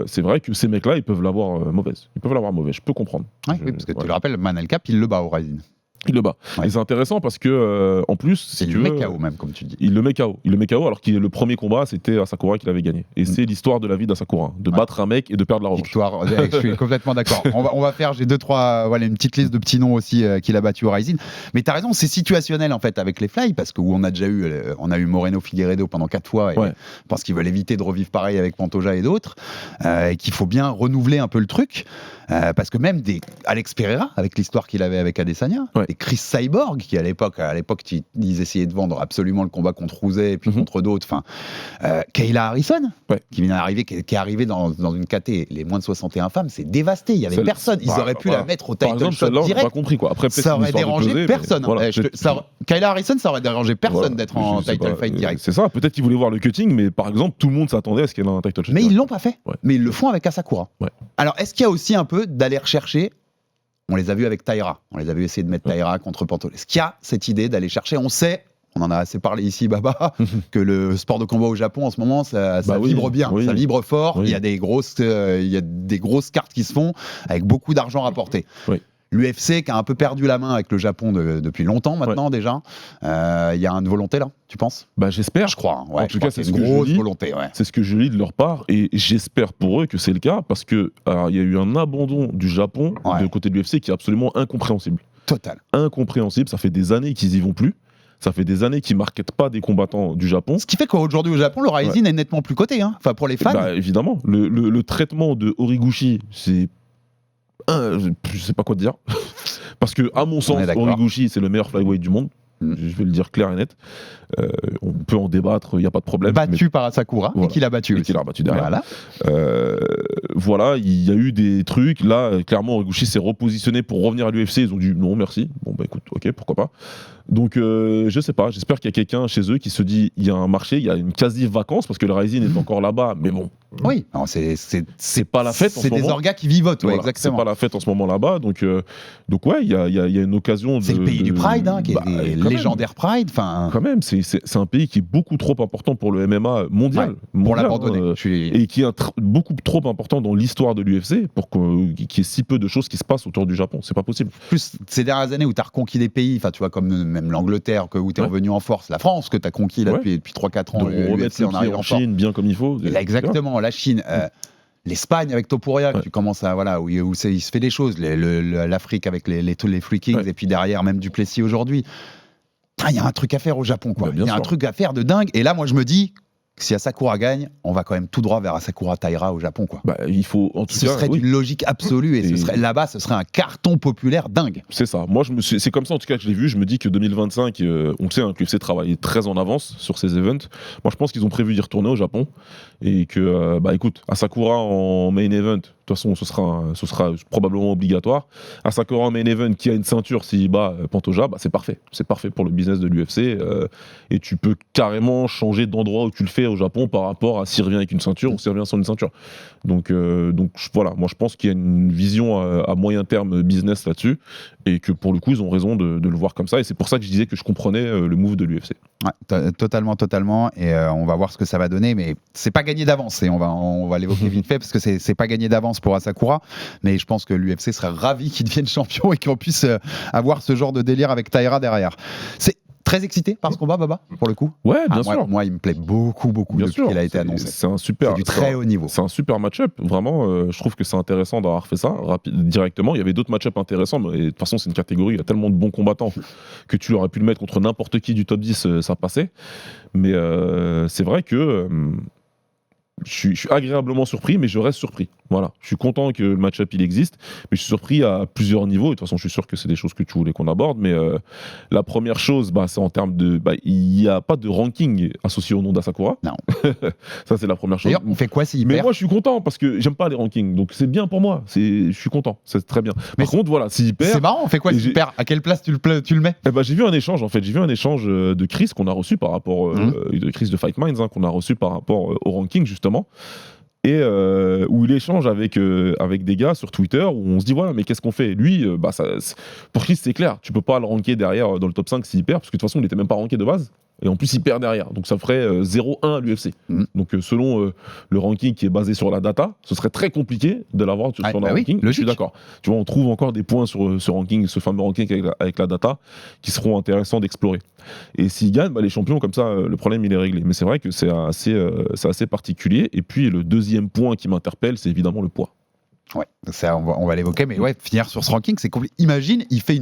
C'est vrai que ces mecs-là, ils peuvent l'avoir mauvaise. Je peux comprendre. Oui, parce que tu le rappelles, Manel Cap, il le bat au Rising. Il le bat. Et c'est intéressant parce que, en plus. C'est le met KO même, comme tu dis. Il le met KO alors que le premier combat, c'était Asakura qui l'avait gagné. Et c'est l'histoire de la vie d'Asakura, de battre un mec et de perdre la revanche. Victoire, je suis complètement d'accord. On va faire, j'ai 2-3, une petite liste de petits noms aussi qu'il a battu au Rising. Mais t'as raison, c'est situationnel en fait avec les fly, parce que où on a déjà eu Moreno Figueiredo pendant 4 fois, et parce qu'ils veulent éviter de revivre pareil avec Pantoja et d'autres, et qu'il faut bien renouveler un peu le truc. Parce que même des Alex Pereira, avec l'histoire qu'il avait avec Adesanya, des Chris Cyborg, qui à l'époque, ils essayaient de vendre absolument le combat contre Rouzet et puis contre d'autres. Enfin, Kayla Harrison, qui vient d'arriver, qui est arrivée dans une KT, les moins de 61 femmes, c'est dévasté. Il y avait personne. Ils auraient pu la mettre au title shot direct. Pas compris quoi. Après, ça aurait dérangé personne. Voilà, Kayla Harrison, ça aurait dérangé personne d'être en title fight direct. C'est ça. Peut-être qu'ils voulaient voir le cutting, mais par exemple, tout le monde s'attendait à ce qu'elle ait un title shot. Mais ils l'ont pas fait. Mais ils le font avec Asakura. Alors, est-ce qu'il y a aussi un peu d'aller rechercher? On les a vus avec Taira. On les a vus essayer de mettre Taira contre Pantoja. Est-ce qu'il y a cette idée d'aller chercher? On sait, on en a assez parlé ici, Baba, que le sport de combat au Japon en ce moment, ça vibre bien, ça vibre fort. Il y a des grosses cartes qui se font avec beaucoup d'argent rapporté. L'UFC qui a un peu perdu la main avec le Japon depuis longtemps maintenant déjà. Il y a une volonté là, tu penses? J'espère. Je crois. En tout cas, c'est une grosse volonté. C'est ce que je lis de leur part et j'espère pour eux que c'est le cas parce que il y a eu un abandon du Japon de côté de l'UFC qui est absolument incompréhensible. Total. Incompréhensible. Ça fait des années qu'ils y vont plus. Ça fait des années qu'ils ne marketent pas des combattants du Japon. Ce qui fait qu'aujourd'hui au Japon, le Rising est nettement plus coté. Enfin, pour les fans. Évidemment. Le traitement de Horiguchi, c'est. Je sais pas quoi te dire. Parce que, à mon sens, Horiguchi, c'est le meilleur flyweight du monde. Je vais le dire clair et net. On peut en débattre, il n'y a pas de problème. Battu par Asakura, et qu'il a battu. Et qu'il a battu derrière. Voilà, il y a eu des trucs. Là, clairement, Horiguchi s'est repositionné pour revenir à l'UFC. Ils ont dit non, merci. Bon, écoute, ok, pourquoi pas. Donc, je sais pas. J'espère qu'il y a quelqu'un chez eux qui se dit il y a un marché, il y a une quasi-vacance parce que le Rising est encore là-bas. Mais bon. Oui, c'est pas la fête en ce moment. C'est des orgas qui vivotent, voilà, exactement. C'est pas la fête en ce moment là-bas. Donc ouais, il y a une occasion. C'est le pays du Pride, qui est légendaire Pride. Quand même, c'est un pays qui est beaucoup trop important pour le MMA mondial. Pour l'abandonner. Et qui est beaucoup trop important dans l'histoire de l'UFC pour qu'il y ait si peu de choses qui se passent autour du Japon. C'est pas possible. Plus, ces dernières années où tu as reconquis des pays, tu vois, comme même l'Angleterre, où tu es revenu en force, la France, que tu as conquis là, depuis 3-4 ans, l'UFC en Chine, bien comme il faut. Exactement, la Chine. L'Espagne avec Topuria, tu commences à où il se fait des choses. L'Afrique avec les Free Kings, et puis derrière même Duplessis aujourd'hui. Il y a un truc à faire au Japon, quoi. Il y a un truc à faire de dingue. Et là, moi, je me dis, si Asakura gagne, on va quand même tout droit vers Asakura Taira au Japon, quoi. Il faut, en tout cas, ce serait une logique absolue et là-bas, ce serait un carton populaire dingue. C'est ça. Moi, c'est comme ça en tout cas que je l'ai vu. Je me dis que 2025, on le sait, que l'UFC travaille très en avance sur ces events. Moi, je pense qu'ils ont prévu d'y retourner au Japon et que, écoute, Asakura en main event. De toute façon, ce sera probablement obligatoire. Asakura en main event qui a une ceinture s'il bat Pantoja, c'est parfait. C'est parfait pour le business de l'UFC. Et tu peux carrément changer d'endroit où tu le fais au Japon par rapport à s'il revient avec une ceinture ou s'il revient sans une ceinture. Donc voilà, moi je pense qu'il y a une vision à moyen terme business là-dessus et que pour le coup, ils ont raison de le voir comme ça. Et c'est pour ça que je disais que je comprenais le move de l'UFC. Ouais, totalement. Et on va voir ce que ça va donner. Mais c'est pas gagné d'avance. Et on va l'évoquer vite fait parce que c'est pas gagné d'avance pour Asakura, mais je pense que l'UFC serait ravi qu'il devienne champion et qu'on puisse avoir ce genre de délire avec Taira derrière. C'est très excité par ce combat, Baba, pour le coup. Ouais, bien sûr. Moi, il me plaît beaucoup bien depuis qu'il a été annoncé. C'est du très haut niveau. C'est un super match-up. Vraiment, je trouve que c'est intéressant d'avoir fait ça directement. Il y avait d'autres match-up intéressants, mais de toute façon, c'est une catégorie. Il y a tellement de bons combattants que tu aurais pu le mettre contre n'importe qui du top 10, ça passait. Mais c'est vrai que je suis agréablement surpris, mais je reste surpris. Voilà, je suis content que le match-up il existe, mais je suis surpris à plusieurs niveaux. Et de toute façon, je suis sûr que c'est des choses que tu voulais qu'on aborde. Mais la première chose, c'est en termes de, il n'y a pas de ranking associé au nom d'Asakura. Non. Ça c'est la première chose. D'ailleurs, on fait quoi s'il perd ? Mais moi, je suis content parce que j'aime pas les rankings, donc c'est bien pour moi. Je suis content, c'est très bien. Par contre, voilà, s'il perd, c'est marrant. On fait quoi s'il perd ? À quelle place tu le mets ? J'ai vu un échange en fait. J'ai vu un échange de Chris qu'on a reçu par rapport de Chris de Fight Minds qu'on a reçu par rapport au ranking justement. Et où il échange avec des gars sur Twitter où on se dit voilà mais qu'est-ce qu'on fait lui pour Chris c'est clair tu peux pas le ranker derrière dans le top 5 s'il perd parce que de toute façon il était même pas ranké de base et en plus il perd derrière donc ça ferait 0-1 à l'UFC donc selon le ranking qui est basé sur la data ce serait très compliqué de l'avoir sur le ranking. Je suis d'accord, tu vois on trouve encore des points sur ce ranking, ce fameux ranking avec la data qui seront intéressants d'explorer et s'il gagne les champions comme ça le problème il est réglé mais c'est vrai que c'est assez particulier. Et puis le deuxième point qui m'interpelle c'est évidemment le poids. Ouais, ça on va l'évoquer mais finir sur ce ranking c'est compliqué. Imagine il fait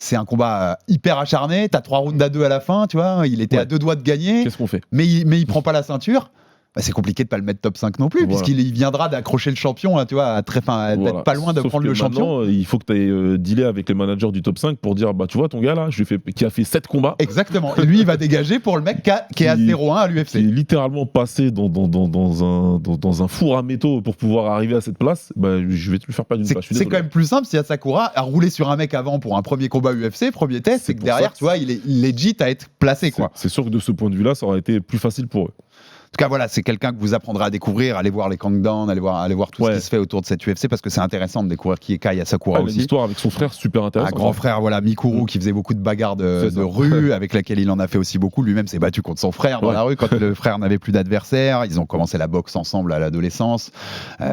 c'est un combat hyper acharné, t'as 3 rounds à 2 à la fin, tu vois, il était à 2 doigts de gagner. Qu'est-ce qu'on fait ? Mais il prend pas la ceinture. Bah, c'est compliqué de pas le mettre top 5 non plus, Voilà. puisqu'il viendra d'accrocher le champion, là, tu vois, d'être pas loin de Sauf prendre que le champion. maintenant, il faut que tu ailles dealer avec les managers du top 5 pour dire bah tu vois ton gars là, qui a fait 7 combats, Exactement. Et lui, il va dégager pour le mec qui est à 0-1 à qui est l'UFC. littéralement passé dans un four à métaux pour pouvoir arriver à cette place, bah, je vais te lui faire perdre une place. Je suis C'est désolé. quand même plus simple si Asakura a roulé sur un mec avant pour un premier combat UFC, premier test, C'est et que pour derrière, ça que tu vois, il est legit à être placé, quoi. C'est sûr que de ce point de vue-là, ça aurait été plus facile pour eux. En tout cas, voilà, c'est quelqu'un que vous apprendrez à découvrir, allez voir les countdowns, allez voir tout ce qui se fait autour de cette UFC, parce que c'est intéressant de découvrir qui est Kai Asakura aussi. L'histoire avec son frère, super Un intéressant. grand frère, voilà, Mikuru, qui faisait beaucoup de bagarres de rue, avec laquelle il en a fait aussi beaucoup. Lui-même s'est battu contre son frère dans la rue quand le frère n'avait plus d'adversaire. Ils ont commencé la boxe ensemble à l'adolescence.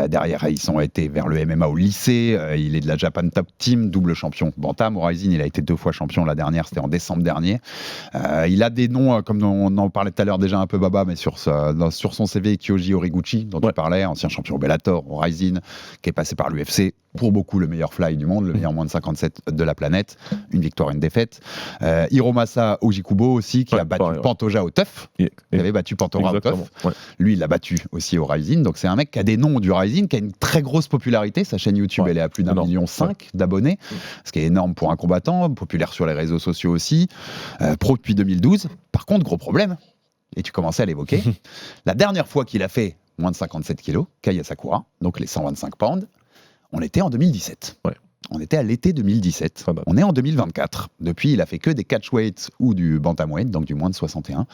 Derrière, ils ont été vers le MMA au lycée. Il est de la Japan Top Team, double champion Bantam. Au Rising, il a été 2 fois champion. La dernière, c'était en décembre dernier. Il a des noms, comme on en parlait tout à l'heure déjà un peu, Baba, mais sur son CV, Kyoji Horiguchi, dont tu parlais, ancien champion Bellator, au Rising, qui est passé par l'UFC, pour beaucoup le meilleur fly du monde, le meilleur moins de 57 de la planète, une victoire, une défaite. Hiromasa Ojikubo aussi, qui a battu Pantoja au TUF, qui avait battu Pantoja au TUF. Lui, il l'a battu aussi au Rising, donc c'est un mec qui a des noms du Rising, qui a une très grosse popularité. Sa chaîne YouTube, elle est à plus d'1,5 million d'abonnés, ce qui est énorme pour un combattant, populaire sur les réseaux sociaux aussi, pro depuis 2012. Par contre, gros problème, et tu commençais à l'évoquer, la dernière fois qu'il a fait moins de 57 kilos, Kai Asakura, donc les 125 pounds, on était en 2017. On était à l'été 2017. On est en 2024. Depuis, il a fait que des catchweights ou du bantamweight, donc du moins de 61.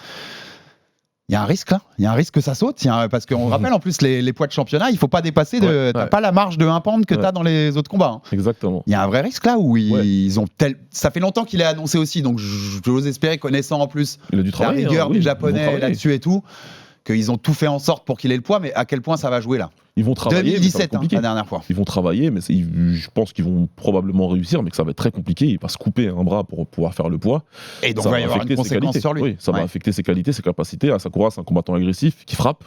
Il y a un risque là, il y a un risque que ça saute, parce qu'on rappelle en plus les poids de championnat, il ne faut pas dépasser, t'as pas la marge de 1 pound que tu as dans les autres combats. Hein. Exactement. Il y a un vrai risque là où ils ont ça fait longtemps qu'il est annoncé aussi, donc j'ose espérer, connaissant en plus la rigueur des Japonais là-dessus et tout, qu'ils ont tout fait en sorte pour qu'il ait le poids, mais à quel point ça va jouer là? Ils vont travailler. 2017, la dernière fois. Ils vont travailler, mais je pense qu'ils vont probablement réussir, mais que ça va être très compliqué. Il va se couper un bras pour pouvoir faire le poids. Et donc, il va y avoir une conséquence sur lui. Oui, ça va affecter ses qualités, ses capacités. Asakura, c'est un combattant agressif qui frappe.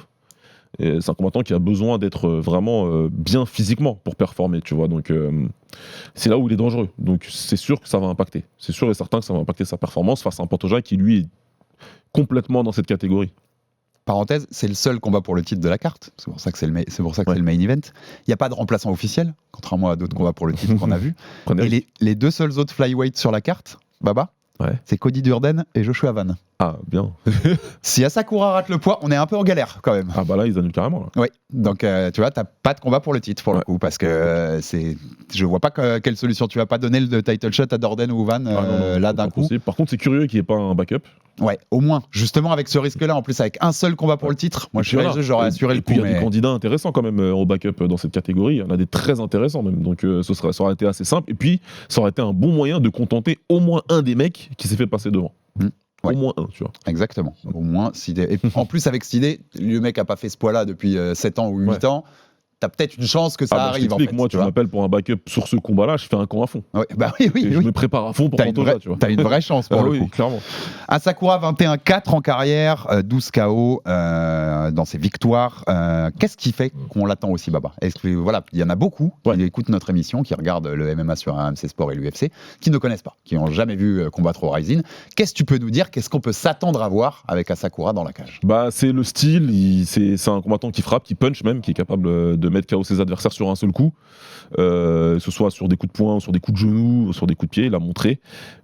Et c'est un combattant qui a besoin d'être vraiment bien physiquement pour performer, tu vois. Donc, c'est là où il est dangereux. Donc, c'est sûr que ça va impacter. C'est sûr et certain que ça va impacter sa performance face à un Pantoja qui, lui, est complètement dans cette catégorie. Parenthèse, c'est le seul combat pour le titre de la carte. C'est pour ça que c'est le main event. Il n'y a pas de remplaçant officiel, contrairement à d'autres combats pour le titre qu'on a vu. Et les 2 seuls autres flyweights sur la carte, Baba, c'est Cody Durden et Joshua Van. Ah, bien. Si Asakura rate le poight, on est un peu en galère quand même. Ah bah là, ils annulent carrément. Là. Oui, donc tu vois, t'as pas de combat pour le titre pour le coup, parce que je vois pas quelle solution. Tu vas pas donner le title shot à Durden ou Van là d'un coup. Possible. Par contre, c'est curieux qu'il n'y ait pas un backup. Ouais, au moins, justement avec ce risque-là, en plus avec un seul combat pour le titre, moi j'aurais assuré le coup. Il y a des candidats intéressants quand même au backup dans cette catégorie, il y en a des très intéressants même, donc ça aurait été assez simple, et puis ça aurait été un bon moyen de contenter au moins un des mecs qui s'est fait passer devant. Au moins un, tu vois. Exactement, au moins. Et en plus avec cette idée, le mec a pas fait ce poids-là depuis 7 ans ou 8 ans. T'as peut-être une chance que ça arrive. En fait, moi, tu m'appelles pour un backup sur ce combat-là, je fais un camp à fond. Oui. Je me prépare à fond pour Pantoja, tu vois. T'as une vraie chance pour le coup. Clairement. Asakura, 21-4 en carrière, 12 KO dans ses victoires. Qu'est-ce qui fait qu'on l'attend aussi, Baba? Est-ce que, voilà, il y en a beaucoup qui écoutent notre émission, qui regardent le MMA sur AMC Sport et l'UFC, qui ne connaissent pas, qui n'ont jamais vu combattre au Rising. Qu'est-ce que tu peux nous dire? Qu'est-ce qu'on peut s'attendre à voir avec Asakura dans la cage? C'est le style, c'est un combattant qui frappe, qui punch même, qui est capable de mettre KO ses adversaires sur un seul coup, que ce soit sur des coups de poing, sur des coups de genoux, sur des coups de pied, il a montré.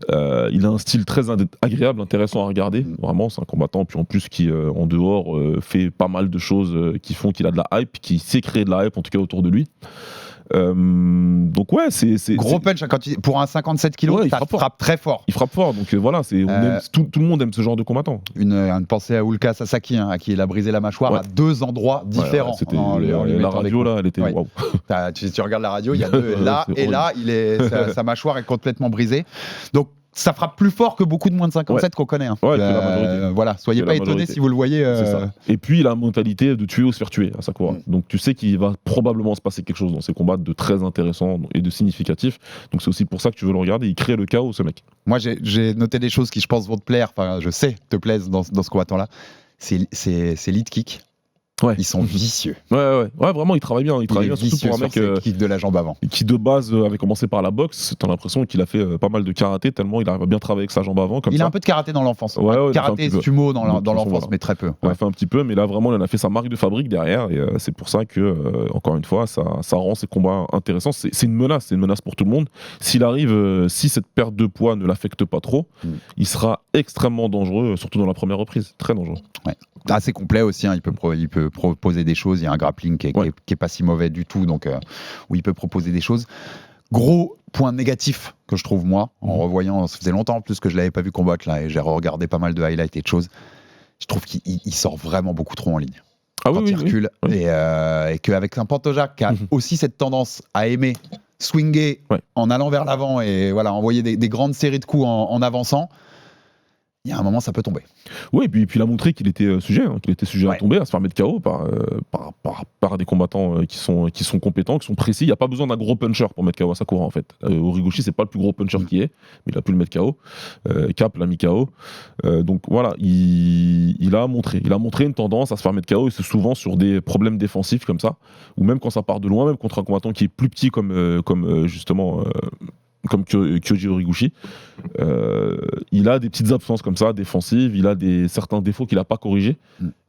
Il a un style très agréable, intéressant à regarder, vraiment, c'est un combattant, puis en plus qui, en dehors, fait pas mal de choses qui font qu'il a de la hype, qui sait créer de la hype, en tout cas autour de lui. Donc ouais, c'est gros punch pour un 57 kg, ça frappe très fort. Il frappe fort, donc voilà, tout le monde aime ce genre de combattant. Une pensée à Ulka Sasaki, à qui il a brisé la mâchoire à 2 endroits différents. La radio là, elle était waouh. Tu regardes la radio, il y a 2 là et là, sa mâchoire est complètement brisée. Donc ça frappe plus fort que beaucoup de moins de 57 qu'on connaît. Voilà, soyez pas étonnés si vous le voyez. Et puis il a la mentalité de tuer ou se faire tuer à Sakura. Donc tu sais qu'il va probablement se passer quelque chose dans ces combats de très intéressant et de significatif. Donc c'est aussi pour ça que tu veux le regarder. Il crée le chaos, ce mec. Moi j'ai noté des choses qui je pense vont te plaire. Enfin, je sais te plaisent dans ce combattant-là. C'est lead kick. Ouais. Ils sont vicieux. Ouais, vraiment, il travaille bien. Il Il travaille est bien, surtout vicieux pour un sur mec ses kicks de la jambe avant. qui de base avait commencé par la boxe. T'as l'impression qu'il a fait pas mal de karaté, tellement il arrive à bien travailler avec sa jambe avant. Comme Il ça. a un peu de karaté dans l'enfance. Ouais, il a fait Karaté un et petit peu. sumo dans De toute façon, l'enfance, voilà. mais très peu. Il Ouais. a fait un petit peu, mais là vraiment, il en a fait sa marque de fabrique derrière. Et c'est pour ça que, encore une fois, ça rend ses combats intéressants. C'est une menace pour tout le monde. S'il arrive, si cette perte de poids ne l'affecte pas trop, il sera extrêmement dangereux, surtout dans la première reprise. Très dangereux. Ouais. Assez complet aussi, hein. Il peut proposer des choses. Il y a un grappling qui est pas si mauvais du tout, donc où il peut proposer des choses. Gros point négatif que je trouve moi, en revoyant, ça faisait longtemps en plus que je l'avais pas vu combattre là, et j'ai regardé pas mal de highlights et de choses. Je trouve qu'il sort vraiment beaucoup trop en ligne. Ah Quand il recule, oui. et qu'avec un Pantoja qui a aussi cette tendance à aimer swinger en allant vers l'avant et voilà, envoyer des grandes séries de coups en avançant, il y a un moment ça peut tomber. Oui, et puis il a montré qu'il était sujet à tomber, à se faire mettre KO par des combattants qui sont compétents, qui sont précis. Il n'y a pas besoin d'un gros puncher pour mettre KO Asakura en fait. Horiguchi, c'est pas le plus gros puncher qui est, mais il a pu le mettre KO. Cap l'a mis KO. Donc voilà, il a montré une tendance à se faire mettre KO, et c'est souvent sur des problèmes défensifs comme ça, ou même quand ça part de loin, même contre un combattant qui est plus petit comme justement. Comme Kyoji Horiguchi, il a des petites absences comme ça, défensives, il a certains défauts qu'il n'a pas corrigés,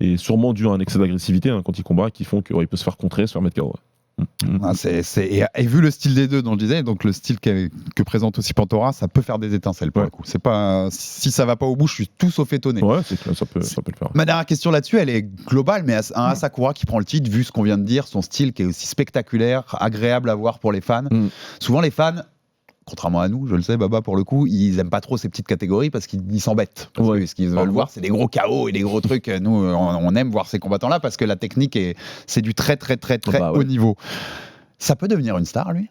et sûrement dû à un excès d'agressivité quand il combat, qui font qu'il peut se faire contrer, se faire mettre KO. Ah, et vu le style des deux dont je disais, donc le style que présente aussi Pantora, ça peut faire des étincelles pour le coup. C'est pas, si ça va pas au bout, je suis tout sauf étonné. Ouais, c'est clair, ça peut le faire. Ma dernière question là-dessus, elle est globale, mais un Asakura qui prend le titre, vu ce qu'on vient de dire, son style qui est aussi spectaculaire, agréable à voir pour les fans. Souvent les fans, contrairement à nous, je le sais, Baba, pour le coup, ils aiment pas trop ces petites catégories parce qu'ils s'embêtent. Parce que ce qu'ils veulent voir, c'est des gros KO et des gros trucs. Nous, on aime voir ces combattants-là parce que la technique, c'est du très haut niveau. Ça peut devenir une star, lui ?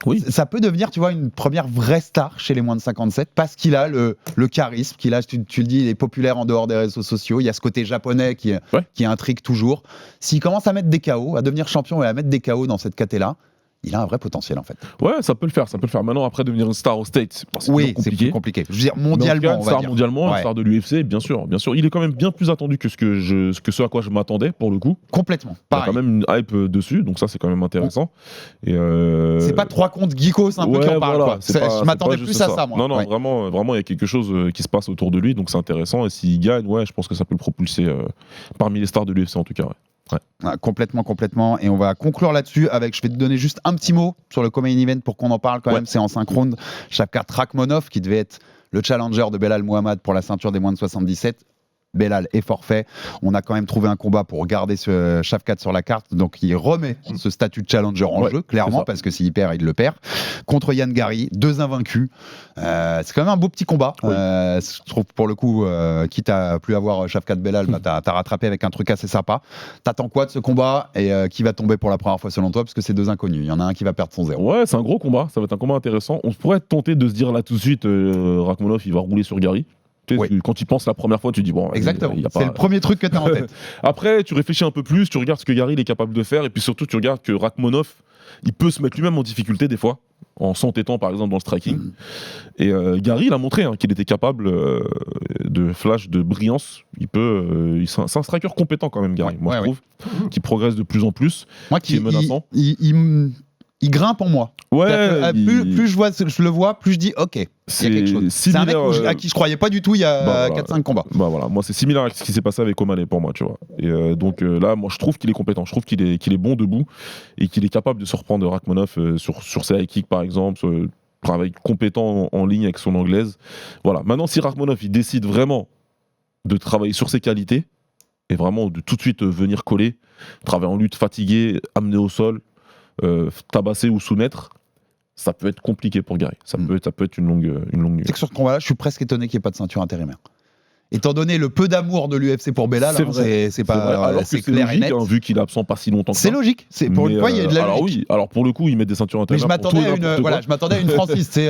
Oui. Ça peut devenir, tu vois, une première vraie star chez les moins de 57 parce qu'il a le charisme, qu'il a, tu le dis, il est populaire en dehors des réseaux sociaux. Il y a ce côté japonais qui intrigue toujours. S'il commence à mettre des KO, à devenir champion et à mettre des KO dans cette caté-là, il a un vrai potentiel en fait. Ouais, ça peut le faire. Maintenant, après devenir une star au States, c'est c'est plus compliqué. Je veux dire, mondialement, une star mondialement, une star de l'UFC, bien sûr. Il est quand même bien plus attendu que ce à quoi je m'attendais pour le coup. Complètement. Pareil. Il y a quand même une hype dessus, donc ça c'est quand même intéressant. Et c'est pas 3 contre Geekos un peu qui en parle. Voilà, je m'attendais plus à ça, moi. Non, vraiment, il y a quelque chose qui se passe autour de lui, donc c'est intéressant. Et s'il gagne, je pense que ça peut le propulser parmi les stars de l'UFC en tout cas. Complètement. Et on va conclure là-dessus avec, je vais te donner juste un petit mot sur le co-main event pour qu'on en parle quand même. C'est en 5 rounds. Shavkat Rakhmonov qui devait être le challenger de Belal Muhammad pour la ceinture des moins de 77. Belal est forfait. On a quand même trouvé un combat pour garder ce Shavkat sur la carte. Donc il remet ce statut de challenger en jeu, clairement, parce que s'il perd, il le perd. Contre Yann Gary, 2 invaincus. C'est quand même un beau petit combat. Je trouve pour le coup, quitte à plus avoir Shavkat Belal, t'as rattrapé avec un truc assez sympa. T'attends quoi de ce combat et qui va tomber pour la première fois selon toi? Parce que c'est 2 inconnus. Il y en a un qui va perdre son 0. Ouais, c'est un gros combat. Ça va être un combat intéressant. On pourrait être tenté de se dire là tout de suite, Rakhmonov, il va rouler sur Gary. Quand tu penses la première fois, tu dis bon. Exactement. C'est le premier truc que tu as en tête. Après, tu réfléchis un peu plus, tu regardes ce que Gary il est capable de faire, et puis surtout, tu regardes que Rakhmonov, il peut se mettre lui-même en difficulté des fois, en s'entêtant par exemple dans le striking. Et Gary, il a montré qu'il était capable de flash, de brillance. C'est un striker compétent quand même, Gary. Moi, je trouve, qui progresse de plus en plus, qui est menaçant. Il grimpe en moi. Plus je le vois, plus je dis ok, il y a quelque chose. C'est un mec à qui je croyais pas du tout il y a 4-5 combats. Voilà, moi c'est similaire à ce qui s'est passé avec O'Malley pour moi, tu vois. Et donc là, moi je trouve qu'il est compétent, je trouve qu'il est bon debout et qu'il est capable de se reprendre Rakhmonov sur ses high kicks par exemple, travail compétent en ligne avec son anglaise. Voilà. Maintenant, si Rakhmonov il décide vraiment de travailler sur ses qualités et vraiment de tout de suite venir coller, travailler en lutte, fatigué, amener au sol, tabasser ou soumettre, ça peut être compliqué pour Gary. Ça peut être une longue nuit. C'est que sur ce combat-là, je suis presque étonné qu'il n'y ait pas de ceinture intérimaire. Étant donné le peu d'amour de l'UFC pour Belal, c'est pas alors c'est que clair logique, et net. Vu qu'il est absent pas si longtemps que ça. C'est logique. Pour une fois, il y a de la logique. Alors pour le coup, il met des ceintures intérimaires. Mais je m'attendais à une Francis, qui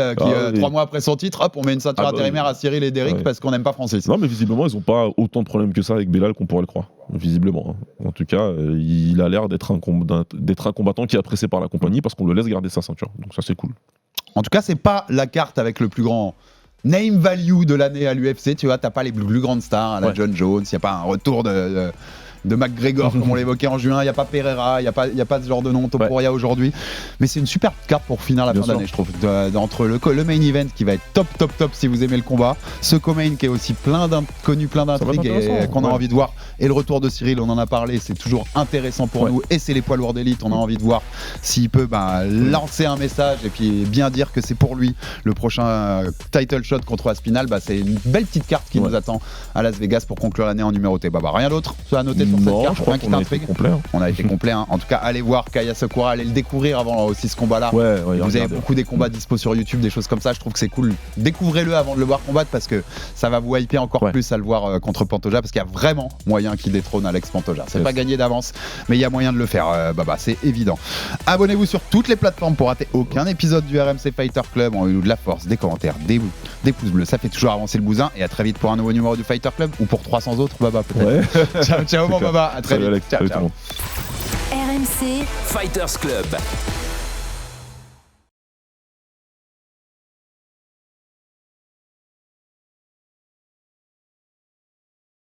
3 mois après son titre, hop, on met une ceinture intérimaire à Cyril et Derrick parce qu'on n'aime pas Francis. Non, mais visiblement, ils n'ont pas autant de problèmes que ça avec Belal qu'on pourrait le croire. Visiblement. En tout cas, il a l'air d'être un combattant qui est apprécié par la compagnie parce qu'on le laisse garder sa ceinture. Donc ça, c'est cool. En tout cas, c'est pas la carte avec le plus grand name value de l'année à l'UFC. Tu vois, t'as pas les plus grandes stars, la John Jones, il n'y a pas un retour de McGregor, comme on l'évoquait en juin. Il n'y a pas Pereira, il n'y a pas ce genre de nom, Topuria aujourd'hui. Mais c'est une super carte pour finir la Bien fin sûr. d'année, je trouve. Entre le main event qui va être top si vous aimez le combat, ce co-main qui est aussi plein d'inconnus, plein d'intrigues et qu'on a envie de voir, et le retour de Cyril, on en a parlé, c'est toujours intéressant pour nous, et c'est les poids lourds d'élite, on a envie de voir s'il peut lancer un message et puis bien dire que c'est pour lui le prochain title shot contre Aspinall. C'est une belle petite carte qui nous attend à Las Vegas pour conclure l'année en numéroté. Rien d'autre à noter sur cette carte? Je crois Rien qui qu'on a été t'intrigue? complet. On a été complet, hein. En tout cas, allez voir Kaya Sakura, allez le découvrir avant aussi ce combat-là. Vous avez beaucoup des combats dispo sur YouTube, des choses comme ça, je trouve que c'est cool. Découvrez-le avant de le voir combattre parce que ça va vous hyper encore plus à le voir contre Pantoja, parce qu'il y a vraiment moyen qu'il détrône Alex Pantoja. C'est pas gagné d'avance, mais il y a moyen de le faire, c'est évident. Abonnez-vous sur toutes les plateformes pour rater aucun épisode du RMC Fighter Club. On veut de la force, des commentaires, des pouces bleus, ça fait toujours avancer le bousin. Et à très vite pour un nouveau numéro du Fighter Club ou pour 300 autres, peut-être. Ciao mon Baba, à très vite. Ciao, Ciao. tout le monde. RMC Fighters Club.